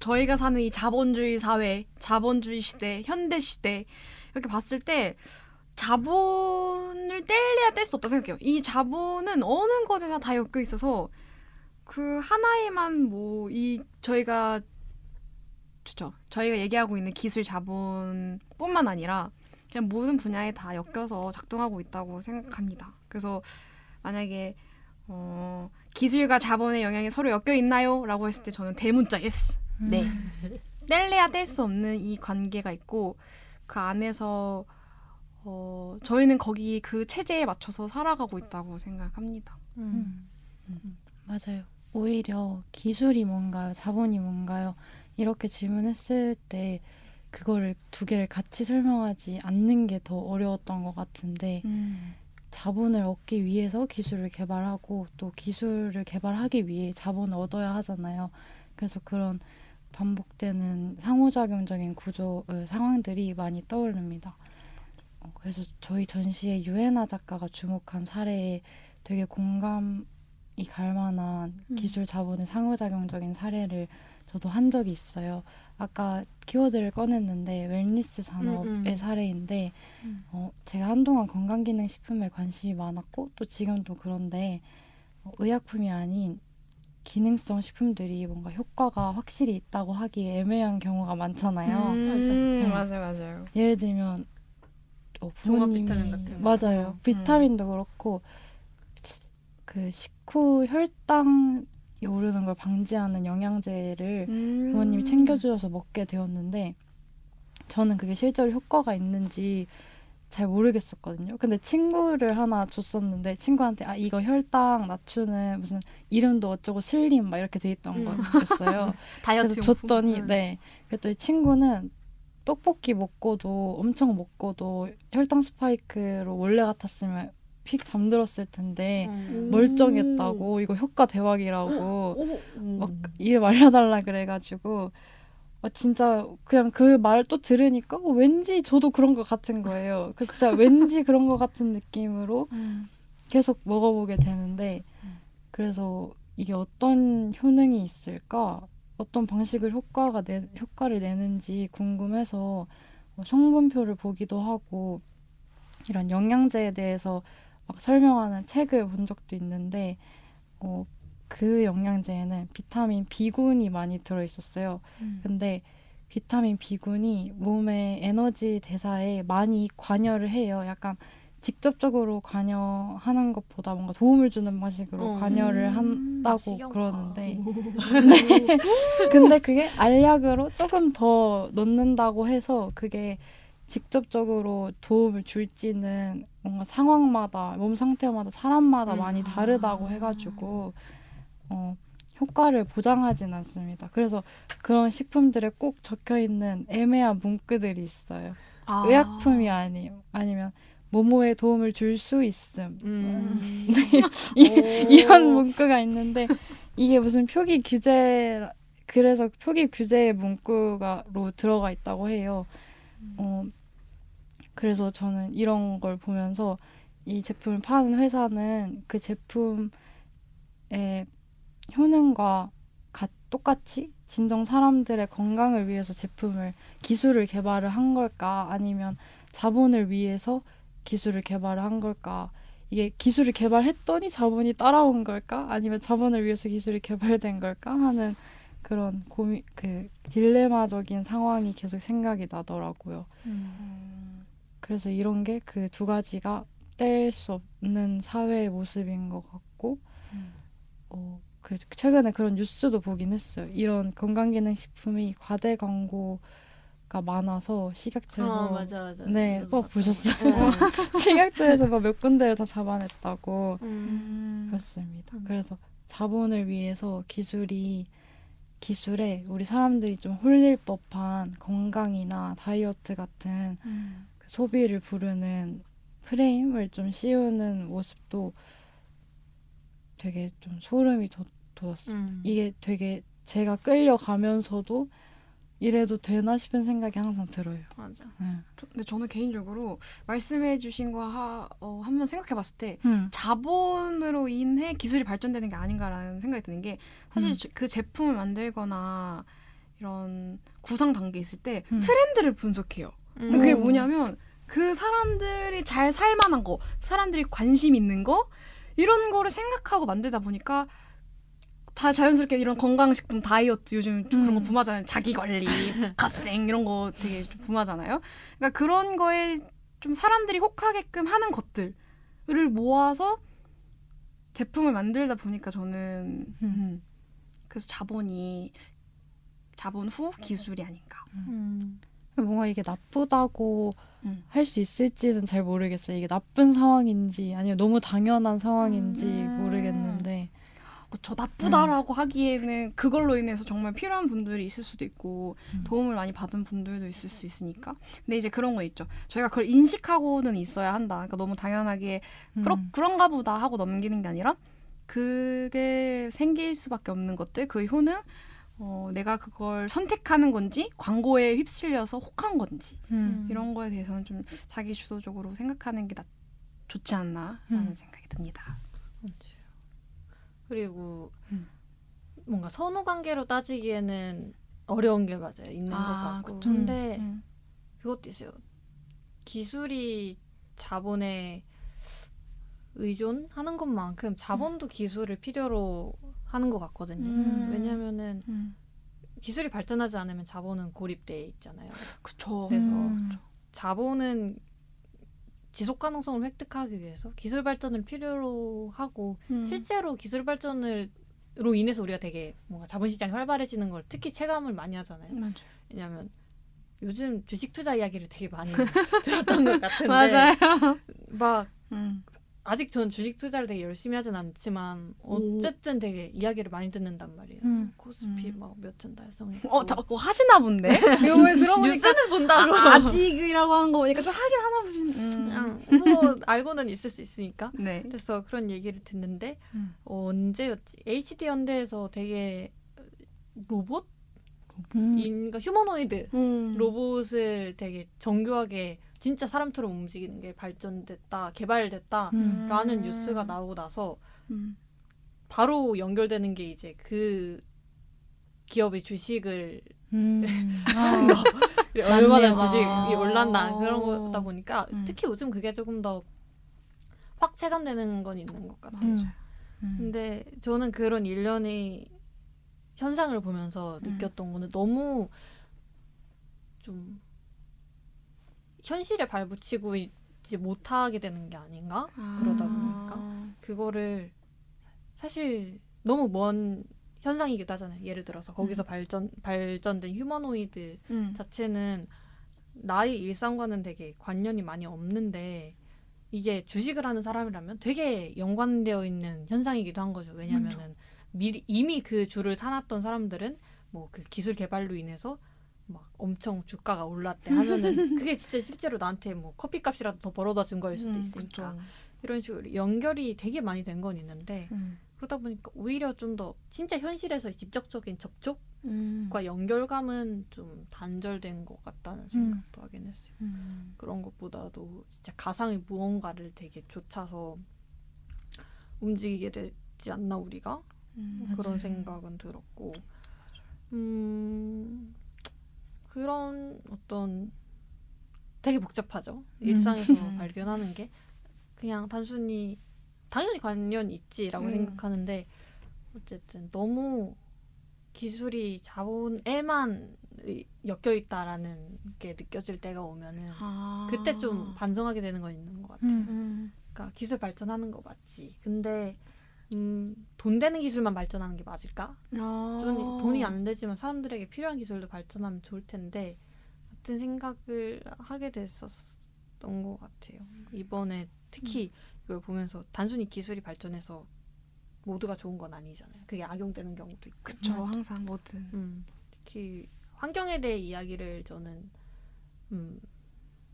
저희가 사는 이 자본주의 사회, 자본주의 시대, 현대 시대 이렇게 봤을 때 자본을 뗄래야 뗄 수 없다 생각해요. 이 자본은 어느 것에나 다 엮여 있어서 그 하나에만 저희가 얘기하고 있는 기술 자본뿐만 아니라 그냥 모든 분야에 다 엮여서 작동하고 있다고 생각합니다. 그래서 만약에 기술과 자본의 영향이 서로 엮여 있나요? 라고 했을 때 저는 대문자 yes. 네. 뗄래야 뗄 수 없는 이 관계가 있고 그 안에서 저희는 거기 그 체제에 맞춰서 살아가고 있다고 생각합니다. 맞아요. 오히려 기술이 뭔가요? 자본이 뭔가요? 이렇게 질문했을 때 그거를 두 개를 같이 설명하지 않는 게 더 어려웠던 것 같은데 자본을 얻기 위해서 기술을 개발하고 또 기술을 개발하기 위해 자본을 얻어야 하잖아요. 그래서 그런 반복되는 상호작용적인 상황들이 많이 떠오릅니다. 그래서 저희 전시에 유에나 작가가 주목한 사례에 되게 공감이 갈 만한 기술 자본의 상호작용적인 사례를 저도 한 적이 있어요. 아까 키워드를 꺼냈는데 웰니스 산업의 사례인데 제가 한동안 건강기능식품에 관심이 많았고 또 지금도 그런데 의약품이 아닌 기능성 식품들이 뭔가 효과가 확실히 있다고 하기에 애매한 경우가 많잖아요. 네. 맞아요. 예를 들면 종합 부모님이 비타민 같은 거. 맞아요. 비타민도 그렇고 그 식후 혈당이 오르는 걸 방지하는 영양제를 부모님이 챙겨주셔서 먹게 되었는데 저는 그게 실제로 효과가 있는지 잘 모르겠었거든요. 근데 친구를 하나 줬었는데 친구한테 이거 혈당 낮추는 무슨 이름도 어쩌고 슬림 막 이렇게 돼 있던 거였어요. 다이어트 그래서 용품. 줬더니 그랬더니 친구는 떡볶이 먹고도 엄청 먹고도 혈당 스파이크로 원래 같았으면 픽 잠들었을 텐데 멀쩡했다고 이거 효과 대박이라고 막 이를 말려달라 그래가지고 진짜 그냥 그 말 또 들으니까 왠지 저도 그런 것 같은 거예요. 그래서 진짜 왠지 그런 것 같은 느낌으로 계속 먹어보게 되는데 그래서 이게 어떤 효능이 있을까? 어떤 방식을 효과를 내는지 궁금해서 성분표를 보기도 하고 이런 영양제에 대해서 막 설명하는 책을 본 적도 있는데 그 영양제에는 비타민 B군이 많이 들어있었어요. 근데 비타민 B군이 몸의 에너지 대사에 많이 관여를 해요. 약간 직접적으로 관여하는 것보다 뭔가 도움을 주는 방식으로 관여를 한다고 신기하다. 그러는데 근데 그게 알약으로 조금 더 넣는다고 해서 그게 직접적으로 도움을 줄지는 뭔가 상황마다 몸 상태마다 사람마다 많이 다르다고 해가지고 효과를 보장하진 않습니다. 그래서 그런 식품들에 꼭 적혀있는 애매한 문구들이 있어요. 의약품이 아니면 모모에 도움을 줄 수 있음. 이런 문구가 있는데 이게 무슨 표기 규제 그래서 표기 규제의 문구가로 들어가 있다고 해요. 그래서 저는 이런 걸 보면서 이 제품을 파는 회사는 그 제품의 효능과 똑같이 진정 사람들의 건강을 위해서 기술을 개발을 한 걸까 아니면 자본을 위해서 기술을 개발을 한 걸까? 이게 기술을 개발했더니 자본이 따라온 걸까? 아니면 자본을 위해서 기술이 개발된 걸까? 하는 그런 그 딜레마적인 상황이 계속 생각이 나더라고요. 그래서 이런 게 그 두 가지가 뗄 수 없는 사회의 모습인 것 같고, 최근에 그런 뉴스도 보긴 했어요. 이런 건강기능식품이 과대 광고가 많아서 식약처에서 맞아. 네, 나도 보셨어요? 봤어. 식약처에서 막 몇 군데를 다 잡아냈다고 음. 그렇습니다. 그래서 자본을 위해서 기술에 우리 사람들이 좀 홀릴 법한 건강이나 다이어트 같은 그 소비를 부르는 프레임을 좀 씌우는 모습도 되게 좀 소름이 돋았어요. 이게 되게 제가 끌려가면서도 이래도 되나 싶은 생각이 항상 들어요. 맞아. 네. 근데 저는 개인적으로 말씀해주신 거 한번 생각해봤을 때 음. 자본으로 인해 기술이 발전되는 게 아닌가라는 생각이 드는 게 사실 그 제품을 만들거나 이런 구상 단계에 있을 때 트렌드를 분석해요. 그게 뭐냐면 그 사람들이 잘 살만한 거, 사람들이 관심 있는 거 이런 거를 생각하고 만들다 보니까 다 자연스럽게 이런 건강식품, 다이어트 요즘 좀 그런 거 붐하잖아요. 자기관리, 갓생 이런 거 되게 좀 붐하잖아요. 그러니까 그런 거에 좀 사람들이 혹하게끔 하는 것들을 모아서 제품을 만들다 보니까 저는 그래서 자본 후 기술이 아닌가. 뭔가 이게 나쁘다고 음. 할 수 있을지는 잘 모르겠어요. 이게 나쁜 상황인지 아니면 너무 당연한 상황인지 모르겠는데 저 나쁘다라고 하기에는 그걸로 인해서 정말 필요한 분들이 있을 수도 있고 도움을 많이 받은 분들도 있을 수 있으니까. 근데 이제 그런 거 있죠. 저희가 그걸 인식하고는 있어야 한다. 그러니까 너무 당연하게 그런가 보다 하고 넘기는 게 아니라 그게 생길 수밖에 없는 것들, 그 효능, 내가 그걸 선택하는 건지 광고에 휩쓸려서 혹한 건지 이런 거에 대해서는 좀 자기 주도적으로 생각하는 게 좋지 않나라는 생각이 듭니다. 그리고 뭔가 선후 관계로 따지기에는 어려운 게 맞아요. 있는 것 같고. 그쵸. 근데 그것도 있어요. 기술이 자본에 의존하는 것만큼 자본도 기술을 필요로 하는 것 같거든요. 왜냐면은 기술이 발전하지 않으면 자본은 고립돼 있잖아요. 그쵸. 그래서 자본은 지속 가능성을 획득하기 위해서 기술 발전을 필요로 하고 실제로 기술 발전으로 인해서 우리가 되게 뭔가 자본시장이 활발해지는 걸 특히 체감을 많이 하잖아요. 맞아요. 왜냐하면 요즘 주식 투자 이야기를 되게 많이 들었던 것 같은데 맞아요. 막 아직 전 주식 투자를 되게 열심히 하진 않지만 어쨌든 되게 이야기를 많이 듣는단 말이에요. 코스피 막 몇 천 달성했고 뭐 하시나 본데? 이거 왜 들어보니까 뉴스는 본다고 아직이라고 하는 거 보니까 좀 하긴 하나 보신. 그냥 뭐 알고는 있을 수 있으니까. 네. 그래서 그런 얘기를 듣는데 언제였지? HD 현대에서 되게 로봇? 그러니까 휴머노이드 로봇을 되게 정교하게 진짜 사람처럼 움직이는 게 발전됐다, 개발됐다라는 뉴스가 나오고 나서 바로 연결되는 게 이제 그 기업의 주식을 얼마나 주식이 올랐나 그런 거다 보니까 특히 요즘 그게 조금 더 확 체감되는 건 있는 것 같아요. 근데 저는 그런 일련의 현상을 보면서 느꼈던 거는 너무 좀 현실에 발붙이고 이제 못하게 되는 게 아닌가? 그러다 보니까 그거를 사실 너무 먼 현상이기도 하잖아요. 예를 들어서 거기서 발전된 휴머노이드 자체는 나의 일상과는 되게 관련이 많이 없는데 이게 주식을 하는 사람이라면 되게 연관되어 있는 현상이기도 한 거죠. 왜냐하면은 이미 그 줄을 타놨던 사람들은 뭐 그 기술 개발로 인해서 막 엄청 주가가 올랐대 하면은 그게 진짜 실제로 나한테 뭐 커피값이라도 더 벌어다 준 거일 수도 있으니까 그쵸. 이런 식으로 연결이 되게 많이 된 건 있는데 그러다 보니까 오히려 좀 더 진짜 현실에서의 직접적인 접촉과 연결감은 좀 단절된 것 같다는 생각도 하긴 했어요. 그런 것보다도 진짜 가상의 무언가를 되게 좇아서 움직이게 되지 않나 우리가? 그런 생각은 들었고 그런 어떤 되게 복잡하죠. 일상에서 음. 발견하는 게 그냥 단순히 당연히 관련이 있지라고 생각하는데 어쨌든 너무 기술이 자본에만 엮여 있다라는 게 느껴질 때가 오면은 아. 그때 좀 반성하게 되는 건 있는 것 같아요. 음. 그러니까 기술 발전하는 거 맞지. 근데 돈 되는 기술만 발전하는 게 맞을까? 돈이 안 되지만 사람들에게 필요한 기술도 발전하면 좋을 텐데 같은 생각을 하게 됐었던 것 같아요. 이번에 특히 이걸 보면서 단순히 기술이 발전해서 모두가 좋은 건 아니잖아요. 그게 악용되는 경우도 있고. 그쵸, 항상 뭐든. 특히 환경에 대해 이야기를 저는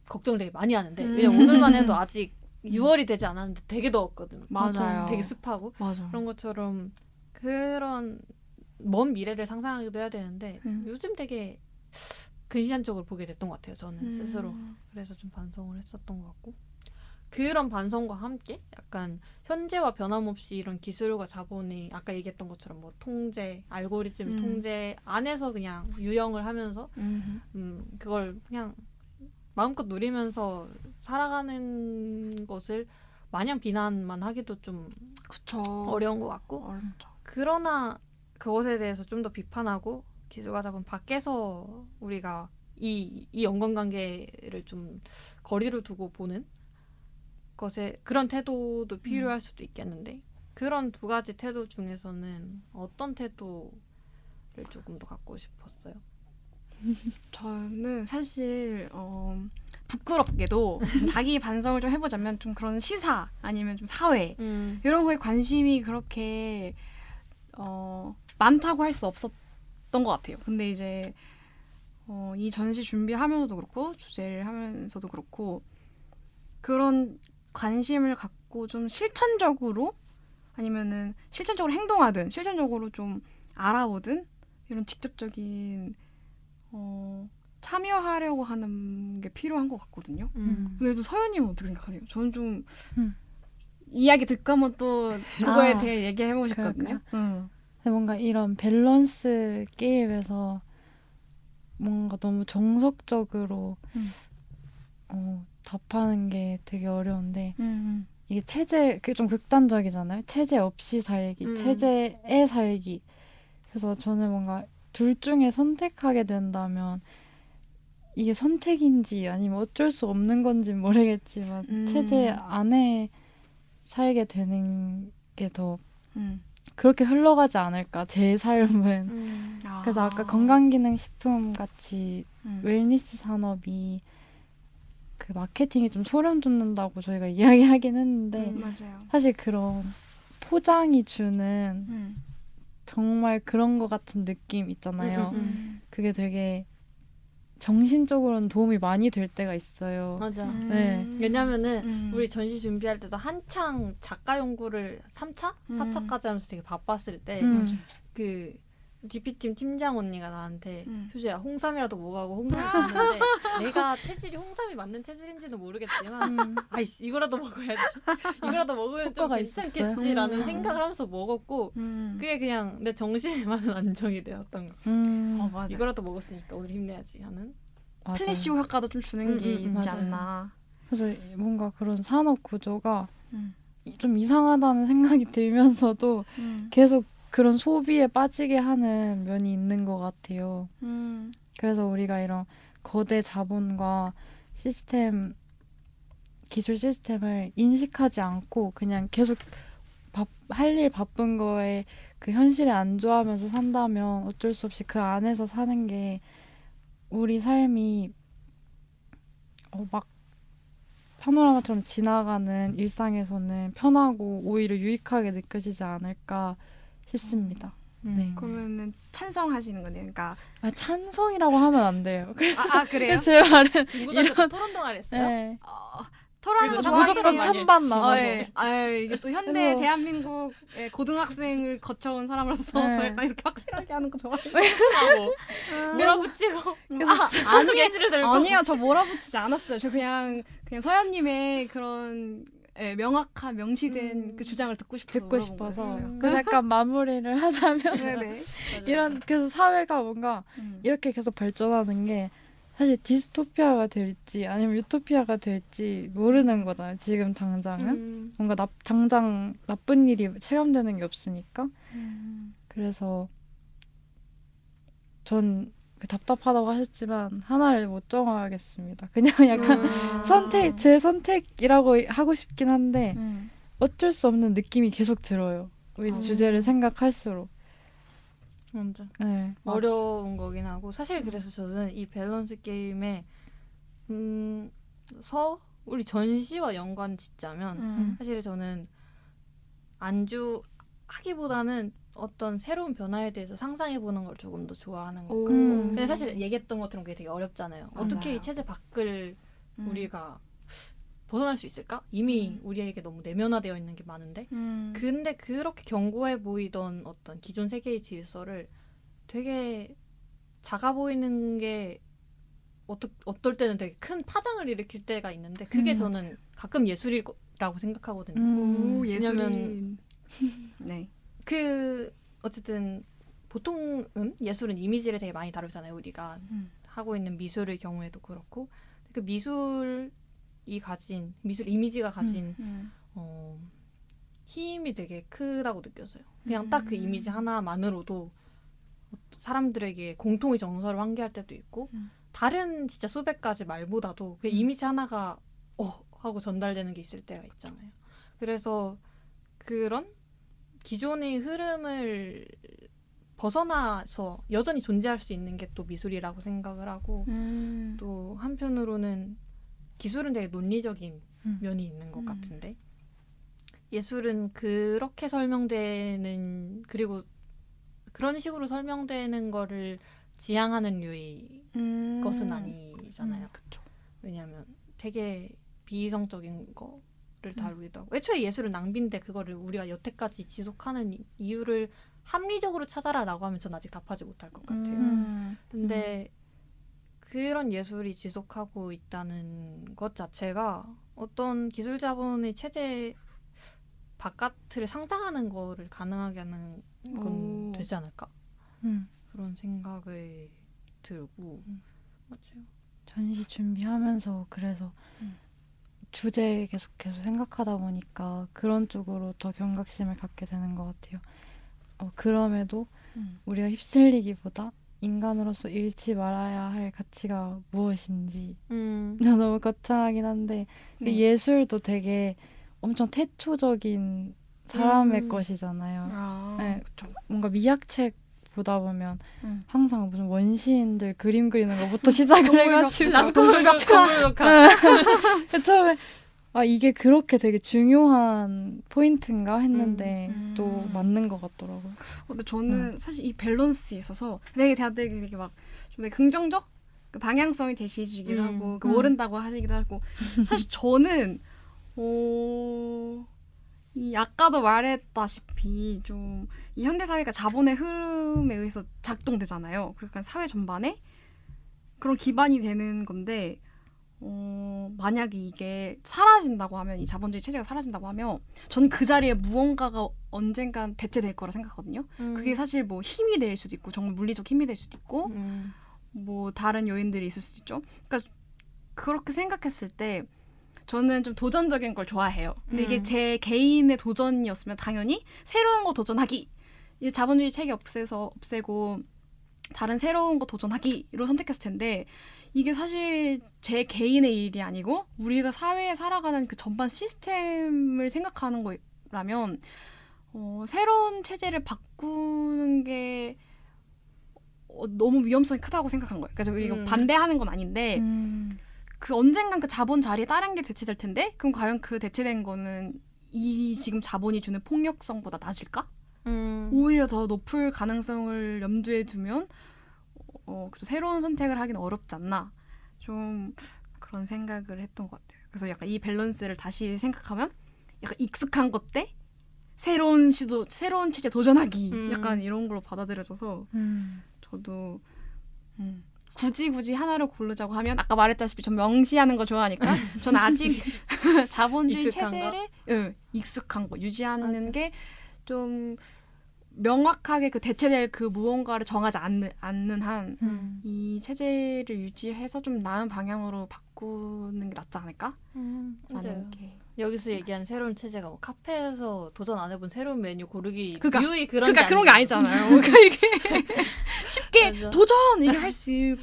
걱정을 되게 많이 하는데 왜냐면 오늘만 해도 아직 6월이 되지 않았는데 되게 더웠거든요. 맞아요. 되게 습하고 맞아. 그런 것처럼 그런 먼 미래를 상상하기도 해야 되는데 요즘 되게 근시안적으로 보게 됐던 것 같아요. 저는 스스로. 그래서 좀 반성을 했었던 것 같고 그런 반성과 함께 약간 현재와 변함없이 이런 기술과 자본이 아까 얘기했던 것처럼 뭐 통제, 알고리즘 통제 안에서 그냥 유영을 하면서 그걸 그냥 마음껏 누리면서 살아가는 것을 마냥 비난만 하기도 좀 그쵸. 어려운 것 같고 어렵죠. 그러나 그것에 대해서 좀 더 비판하고 기술과 자본 밖에서 우리가 이 연관관계를 좀 거리를 두고 보는 것에 그런 태도도 필요할 수도 있겠는데 그런 두 가지 태도 중에서는 어떤 태도를 조금 더 갖고 싶었어요? 저는 사실 부끄럽게도 자기 반성을 좀 해보자면 좀 그런 시사 아니면 좀 사회 이런 거에 관심이 그렇게 많다고 할 수 없었던 것 같아요. 근데 이제 이 전시 준비하면서도 그렇고 주제를 하면서도 그렇고 그런 관심을 갖고 좀 실천적으로 아니면은 실천적으로 행동하든 실천적으로 좀 알아보든 이런 직접적인 참여하려고 하는 게 필요한 것 같거든요. 그래도 서연님은 어떻게 생각하세요? 저는 좀 이야기 듣고 한번 또 그거에 대해 얘기해보고 싶거든요. 근데 뭔가 이런 밸런스 게임에서 뭔가 너무 정석적으로 답하는 게 되게 어려운데 이게 체제 그게 좀 극단적이잖아요. 체제 없이 살기, 체제에 살기. 그래서 저는 뭔가 둘 중에 선택하게 된다면 이게 선택인지 아니면 어쩔 수 없는 건지 모르겠지만 체제 안에 살게 되는 게 더 그렇게 흘러가지 않을까 제 삶은. 그래서 아까 건강기능식품 같이 웰니스 산업이 그 마케팅이 좀 소름 돋는다고 저희가 이야기하긴 했는데 맞아요. 사실 그런 포장이 주는 정말 그런 것 같은 느낌 있잖아요. 그게 되게 정신적으로는 도움이 많이 될 때가 있어요. 맞아. 네. 왜냐면은 우리 전시 준비할 때도 한창 작가 연구를 3차? 4차까지 하면서 되게 바빴을 때 그 DP팀 팀장 언니가 나한테 효주야 홍삼이라도 먹어가고 홍삼이 있는데 내가 체질이 홍삼이 맞는 체질인지는 모르겠지만 아이씨 이거라도 먹어야지 이거라도 먹으면 좀 효과가 괜찮겠지라는 생각을 하면서 먹었고 그게 그냥 내 정신에 많은 안정이 되었던 거. 맞아. 이거라도 먹었으니까 오늘 힘내야지 하는. 맞아요. 플래시오 효과도 좀 주는 게 있지 맞아요. 않나. 그래서 뭔가 그런 산업 구조가 좀 이상하다는 생각이 들면서도 계속 그런 소비에 빠지게 하는 면이 있는 것 같아요. 그래서 우리가 이런 거대 자본과 시스템, 기술 시스템을 인식하지 않고 그냥 계속 할 일 바쁜 거에 그 현실에 안주하면서 산다면 어쩔 수 없이 그 안에서 사는 게 우리 삶이 막 파노라마처럼 지나가는 일상에서는 편하고 오히려 유익하게 느껴지지 않을까 싶습니다. 네. 그러면은 찬성하시는 거네요. 그러니까 찬성이라고 하면 안 돼요. 그래요? 제 말은 중고등학교 토론 동아리 했어요? 네. 토론하는 거 그래서 좋아하긴 무조건 해요. 찬반 나눠서. 이게 또 현대 그래서- 대한민국의 고등학생을 거쳐온 사람으로서 네. 저희가 이렇게 확실하게 하는 거 좋아해요. 밀어붙이고 아니, 들고 아니요, 저 몰아붙이지 않았어요. 저 그냥 서연님의 그런 명확한 명시된 그 주장을 듣고 듣고 물어본 싶어서 거였어요. 그래서 약간 마무리를 하자면 네네. 그래서 사회가 뭔가 이렇게 계속 발전하는 게 사실 디스토피아가 될지 아니면 유토피아가 될지 모르는 거잖아요. 지금 당장은. 뭔가 당장 나쁜 일이 체감되는 게 없으니까. 그래서 전 답답하다고 하셨지만 하나를 못 정하겠습니다. 그냥 약간 제 선택이라고 하고 싶긴 한데 어쩔 수 없는 느낌이 계속 들어요. 이 주제를 생각할수록. 먼저 네. 어려운 거긴 하고 사실 그래서 저는 이 밸런스 게임에 우리 전시와 연관 짓자면 사실 저는 안주하기보다는 어떤 새로운 변화에 대해서 상상해보는 걸 조금 더 좋아하는 것 같고 근데 사실 얘기했던 것처럼 그게 되게 어렵잖아요. 어떻게 이 체제 밖을 우리가 벗어날 수 있을까? 이미 우리에게 너무 내면화되어 있는 게 많은데 근데 그렇게 견고해 보이던 어떤 기존 세계의 질서를 되게 작아 보이는 게 어떨 때는 되게 큰 파장을 일으킬 때가 있는데 그게 저는 가끔 예술이라고 생각하거든요. 오, 예술인. 네. 어쨌든 보통은 예술은 이미지를 되게 많이 다루잖아요. 우리가 하고 있는 미술의 경우에도 그렇고 그 미술 이미지가 가진 힘이 되게 크다고 느껴져요. 그냥 딱 그 이미지 하나만으로도 사람들에게 공통의 정서를 환기할 때도 있고 다른 진짜 수백 가지 말보다도 그 이미지 하나가 하고 전달되는 게 있을 때가 있잖아요. 그래서 그런 기존의 흐름을 벗어나서 여전히 존재할 수 있는 게 또 미술이라고 생각을 하고 또 한편으로는 기술은 되게 논리적인 면이 있는 것 같은데 예술은 그렇게 설명되는 그리고 그런 식으로 설명되는 거를 지향하는 류의 것은 아니잖아요. 왜냐하면 되게 비이성적인 거를 다루기도 하고 애초에 예술은 낭비인데 그거를 우리가 여태까지 지속하는 이유를 합리적으로 찾아라라고 하면 전 아직 답하지 못할 것 같아요. 근데 그런 예술이 지속하고 있다는 것 자체가 어떤 기술 자본의 체제 바깥을 상상하는 거를 가능하게 하는 건 되지 않을까? 그런 생각을 들고 맞아요. 전시 준비하면서 그래서 주제 계속해서 생각하다 보니까 그런 쪽으로 더 경각심을 갖게 되는 것 같아요. 그럼에도 우리가 휩쓸리기보다 인간으로서 잃지 말아야 할 가치가 무엇인지 너무 거창하긴 한데 예술도 되게 엄청 태초적인 사람의 것이잖아요. 네, 뭔가 미학책 보다 보면 항상 무슨 원시인들 그림 그리는 것부터 시작을 해가지고 처음에 이게 그렇게 되게 중요한 포인트인가 했는데 또 맞는 것 같더라고요. 근데 저는 사실 이 밸런스에 있어서 되게 막 좀 되게 긍정적 그 방향성이 제시해주기도 하고 모른다고 하시기도 하고 사실 저는 이 아까도 말했다시피 좀 이 현대 사회가 자본의 흐름에 의해서 작동되잖아요. 그러니까 사회 전반에 그런 기반이 되는 건데 만약에 이게 사라진다고 하면 이 자본주의 체제가 사라진다고 하면 저는 그 자리에 무언가가 언젠간 대체될 거라 생각하거든요. 그게 사실 뭐 힘이 될 수도 있고 정말 물리적 힘이 될 수도 있고 뭐 다른 요인들이 있을 수도 있죠. 그러니까 그렇게 생각했을 때 저는 좀 도전적인 걸 좋아해요. 근데 이게 제 개인의 도전이었으면 당연히 새로운 거 도전하기. 이 자본주의 체계 없애고 다른 새로운 거 도전하기로 선택했을 텐데 이게 사실 제 개인의 일이 아니고 우리가 사회에 살아가는 그 전반 시스템을 생각하는 거라면 새로운 체제를 바꾸는 게 너무 위험성이 크다고 생각한 거예요. 그래서 이거 반대하는 건 아닌데 그 언젠간 그 자본 자리에 다른 게 대체될 텐데 그럼 과연 그 대체된 거는 이 지금 자본이 주는 폭력성보다 낮을까? 오히려 더 높을 가능성을 염두에 두면 그래서 새로운 선택을 하기는 어렵지 않나 좀 그런 생각을 했던 것 같아요. 그래서 약간 이 밸런스를 다시 생각하면 약간 익숙한 것 대 새로운 시도, 새로운 체제 도전하기 약간 이런 걸로 받아들여져서 저도 굳이 하나를 고르자고 하면 아까 말했다시피 전 명시하는 거 좋아하니까 저는 아직 자본주의 체제를 익숙한 거 유지하는 게 좀 명확하게 그 대체될 그 무언가를 정하지 않는 한 이 음. 체제를 유지해서 좀 나은 방향으로 바꾸는 게 낫지 않을까? 맞아요. 라는 게. 여기서 얘기한 새로운 체제가 뭐 카페에서 도전 안 해본 새로운 메뉴 고르기 그러니까- 묘히 그런 그런 게 아니잖아요. 그러니까 이게 쉽게 맞아. 도전 이게 할 수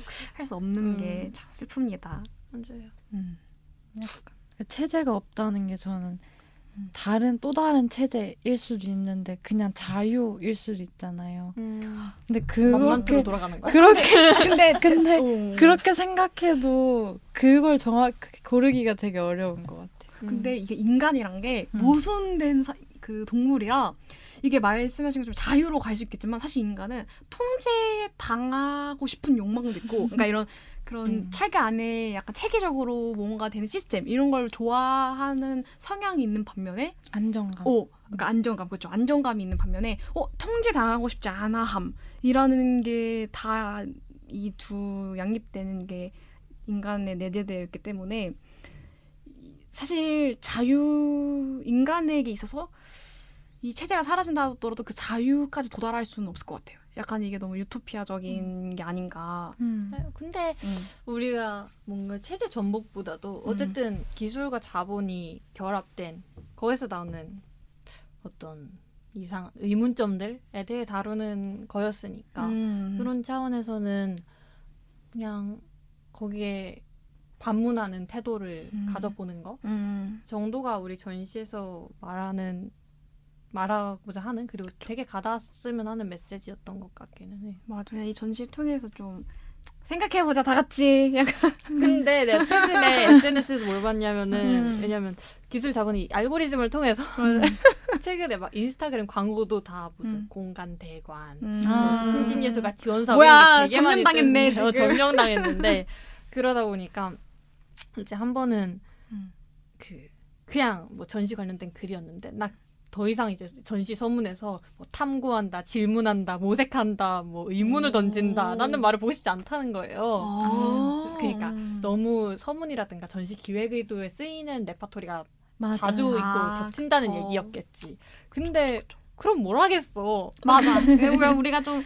없는 게 참 슬픕니다. 맞아요. 약간 그 체제가 없다는 게 저는 또 다른 체제일 수도 있는데 그냥 자유일 수도 있잖아요. 근데 맘만 그렇게 돌아가는 거야? 근데 그렇게 생각해도 그걸 정확히 고르기가 되게 어려운 것 같아요. 근데 이게 인간이란 게 모순된 그 동물이라 이게 말씀하신 것처럼 자유로 갈 수 있겠지만 사실 인간은 통제당하고 싶은 욕망도 있고 그러니까 이런 그런 체계 안에 약간 체계적으로 뭔가 되는 시스템 이런 걸 좋아하는 성향이 있는 반면에 안정감. 그러니까 안정감 그렇죠 안정감이 있는 반면에 통제당하고 싶지 않아 함이라는 게 다 이 두 양립되는 게 인간에 내재되어 있기 때문에 사실 인간에게 있어서 이 체제가 사라진다 하더라도 그 자유까지 도달할 수는 없을 것 같아요. 약간 이게 너무 유토피아적인 게 아닌가. 근데 우리가 뭔가 체제 전복보다도 어쨌든 기술과 자본이 결합된 거기서 나오는 어떤 의문점들에 대해 다루는 거였으니까 그런 차원에서는 그냥 거기에 반문하는 태도를 가져보는 거 정도가 우리 전시에서 말하고자 하는 그리고 되게 가닿았으면 하는 메시지였던 것 같기는 해. 맞아요. 이 전시를 통해서 좀 생각해보자 다 같이. 약간 근데 내가 최근에 SNS에서 뭘 봤냐면은 왜냐면 기술 자본이 알고리즘을 통해서 최근에 막 인스타그램 광고도 다 무슨 공간 대관, 신진예술가 지원 사업 뭐야, 되게 많이 점령당했네, 뜨는데, 지금. 점령당했는데 그러다 보니까 이제 한 번은 그냥 뭐 전시 관련된 글이었는데 나 더 이상 이제 전시 서문에서 뭐 탐구한다, 질문한다, 모색한다, 뭐 의문을 던진다라는 말을 보고 싶지 않다는 거예요. 그러니까 너무 서문이라든가 전시 기획 의도에 쓰이는 레파토리가 맞아요. 자주 있고 겹친다는 그쵸. 얘기였겠지. 근데 그럼 뭘 하겠어? 맞아. 그러니까 우리가 좀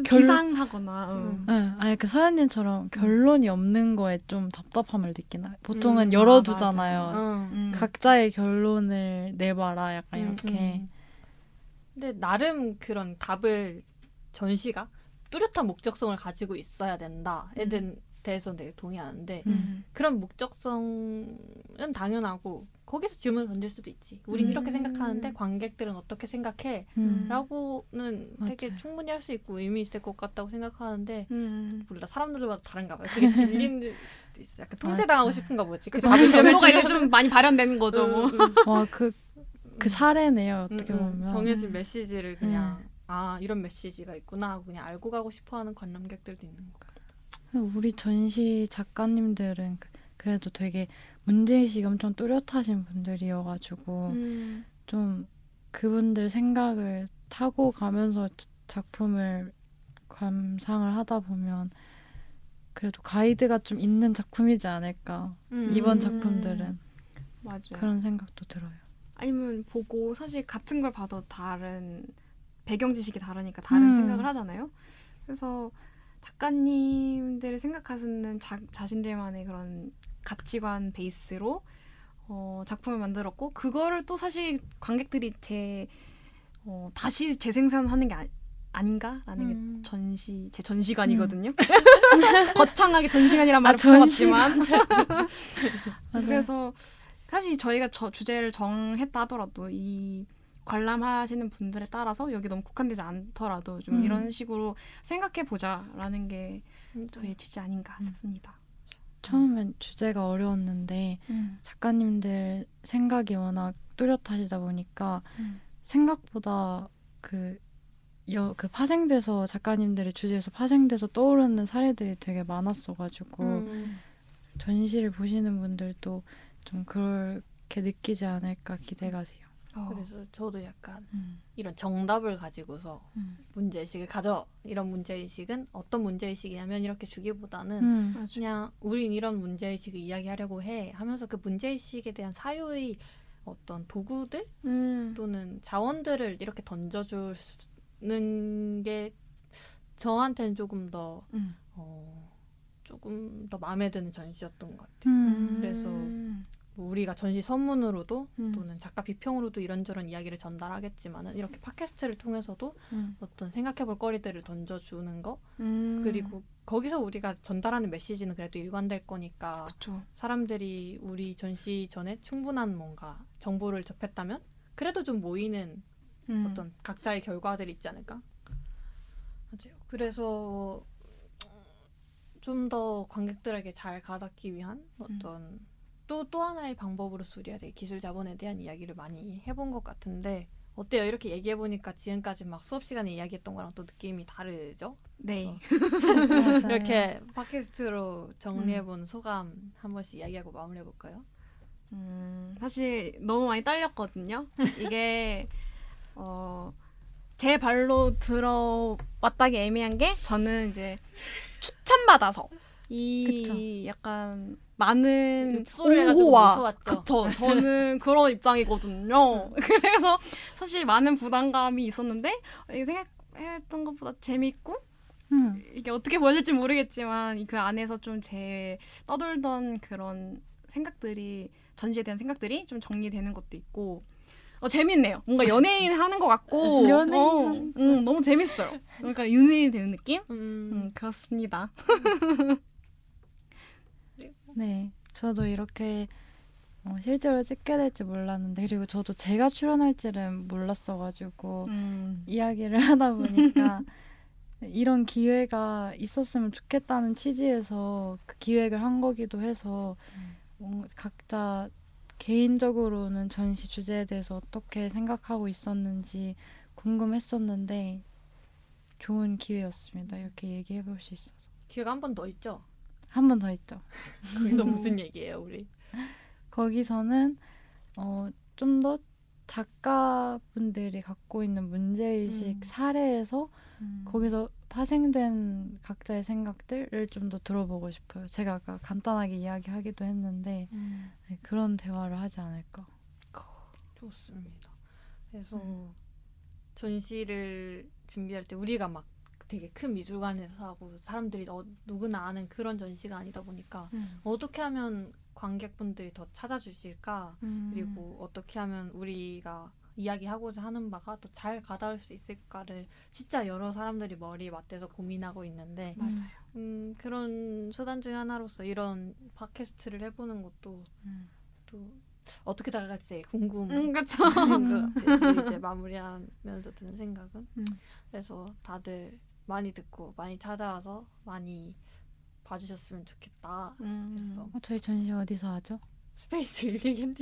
기상하거나. 아니 그 서연님처럼 결론이 없는 거에 좀 답답함을 느끼나. 보통은 맞아. 열어두잖아요. 각자의 결론을 내봐라 약간 이렇게. 근데 나름 그런 답을 전시가 뚜렷한 목적성을 가지고 있어야 된다에 대해서 되게 동의하는데 그런 목적성은 당연하고 거기서 질문을 던질 수도 있지. 우린 이렇게 생각하는데 관객들은 어떻게 생각해? 라고는 되게 맞아요. 충분히 할 수 있고 의미 있을 것 같다고 생각하는데 몰라 사람들마다 다른가 봐요. 그게 질릴 수도 있어. 약간 통제당하고 맞아요. 싶은가 보지. 그쵸. 정도가 이제 좀 많이 발현되는 거죠. 뭐. 와 그 사례네요 어떻게 보면. 정해진 메시지를 그냥 이런 메시지가 있구나 하고 그냥 알고 가고 싶어하는 관람객들도 있는 거야. 우리 전시 작가님들은 그래도 되게 문제의식이 엄청 뚜렷하신 분들이어가지고 좀 그분들 생각을 타고 가면서 작품을 감상을 하다 보면 그래도 가이드가 좀 있는 작품이지 않을까. 이번 작품들은 맞아요. 그런 생각도 들어요. 아니면 보고 사실 같은 걸 봐도 다른 배경 지식이 다르니까 다른 생각을 하잖아요. 그래서 작가님들이 생각하시는 자신들만의 그런 가치관 베이스로 작품을 만들었고 그거를 또 사실 관객들이 다시 재생산하는 게 아닌가라는 게 제 전시관이거든요. 거창하게 전시관이란 말을 붙여봤지만 그래서 사실 저희가 주제를 정했다 하더라도 이 관람하시는 분들에 따라서 여기 너무 국한되지 않더라도 좀 이런 식으로 생각해보자라는 게 저희의 취지 아닌가 싶습니다. 처음엔 주제가 어려웠는데 작가님들 생각이 워낙 뚜렷하시다 보니까 생각보다 그 파생돼서 작가님들의 주제에서 파생돼서 떠오르는 사례들이 되게 많았어가지고 전시를 보시는 분들도 좀 그렇게 느끼지 않을까 기대가 돼요. 그래서 저도 약간 이런 정답을 가지고서 문제의식을 이런 문제의식은 어떤 문제의식이냐면 이렇게 주기보다는 그냥 우린 이런 문제의식을 이야기하려고 해 하면서 그 문제의식에 대한 사유의 어떤 도구들 음. 또는 자원들을 이렇게 던져주는 게 저한테는 조금 더 조금 더 마음에 드는 전시였던 것 같아요. 그래서 뭐 우리가 전시 선문으로도 또는 작가 비평으로도 이런저런 이야기를 전달하겠지만은 이렇게 팟캐스트를 통해서도 어떤 생각해볼 거리들을 던져주는 거 그리고 거기서 우리가 전달하는 메시지는 그래도 일관될 거니까 그쵸. 사람들이 우리 전시 전에 충분한 뭔가 정보를 접했다면 그래도 좀 모이는 어떤 각자의 결과들이 있지 않을까? 맞아요. 그래서 좀 더 관객들에게 잘 가닿기 위한 어떤 또 하나의 방법으로서 우리가 되게 기술 자본에 대한 이야기를 많이 해본 것 같은데 어때요? 이렇게 얘기해 보니까 지금까지 막 수업 시간에 이야기했던 거랑 또 느낌이 다르죠? 네. 맞아요. 이렇게 팟캐스트로 정리해본 소감 한 번씩 이야기하고 마무리해 볼까요? 사실 너무 많이 떨렸거든요. 이게 제 발로 들어왔다기 애매한 게 저는 이제 추천받아서 이 그쵸. 약간 많은 읍소를 해가지고 모셔왔죠. 그쵸. 저는 그런 입장이거든요. 그래서 사실 많은 부담감이 있었는데 이게 생각했던 것보다 재밌고 이게 어떻게 보여질지 모르겠지만 그 안에서 좀 제 떠돌던 그런 생각들이 전시에 대한 생각들이 좀 정리되는 것도 있고 재밌네요. 뭔가 연예인 하는 것 같고 연예인 너무 재밌어요. 그러니까 연예인 되는 느낌? 그렇습니다. 네, 저도 이렇게 실제로 찍게 될지 몰랐는데 그리고 저도 제가 출연할지는 몰랐어가지고 이야기를 하다 보니까 이런 기회가 있었으면 좋겠다는 취지에서 그 기획을 한 거기도 해서 뭔가 각자 개인적으로는 전시 주제에 대해서 어떻게 생각하고 있었는지 궁금했었는데 좋은 기회였습니다. 이렇게 얘기해 볼 수 있어서. 기회가 한 번 더 있죠? 한 번 더 있죠. 거기서 무슨 얘기예요, 우리? 거기서는 좀 더 작가분들이 갖고 있는 문제의식 사례에서 거기서 파생된 각자의 생각들을 좀 더 들어보고 싶어요. 제가 아까 간단하게 이야기하기도 했는데 네, 그런 대화를 하지 않을까. 좋습니다. 그래서 전시를 준비할 때 우리가 막 되게 큰 미술관에서 하고 사람들이 누구나 아는 그런 전시가 아니다 보니까 어떻게 하면 관객분들이 더 찾아주실까 그리고 어떻게 하면 우리가 이야기하고자 하는 바가 또 잘 가닿을 수 있을까를 진짜 여러 사람들이 머리 맞대서 고민하고 있는데 맞아요. 그런 수단 중에 하나로서 이런 팟캐스트를 해보는 것도 또 어떻게 다가갈지 되게 궁금한 그쵸. 것 같아요. 이제 마무리하면서 드는 생각은 그래서 다들 많이 듣고 많이 찾아와서 많이 봐주셨으면 좋겠다. 그래서 저희 전시 어디서 하죠? 스페이스 윌링앤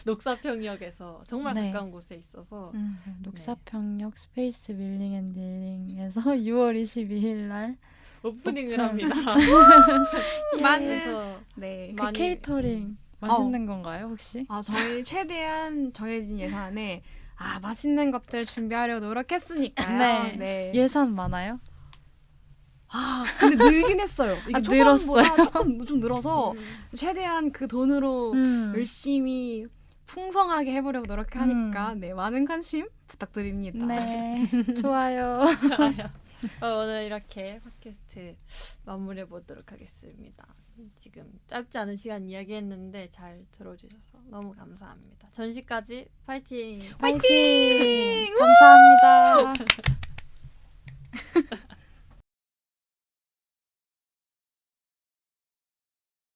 녹사평역에서 정말 네. 가까운 곳에 있어서 녹사평역 스페이스 밀링 앤 딜링에서 6월 22일 날 오프닝을 오픈. 합니다. 많은 네. 그 케이터링 맛있는 건가요 혹시? 저희 최대한 정해진 예산에 맛있는 것들 준비하려고 노력했으니까요. 네. 네. 예산 많아요? 근데 늘긴 했어요. 이게 늘었어요? 초반보다 조금 좀 늘어서 최대한 그 돈으로 열심히 풍성하게 해보려고 노력하니까 네, 많은 관심 부탁드립니다. 네, 좋아요. 오늘 이렇게 팟캐스트 마무리해 보도록 하겠습니다. 지금 짧지 않은 시간 이야기했는데 잘 들어주셔서 너무 감사합니다. 전시까지 파이팅! 화이팅! 감사합니다.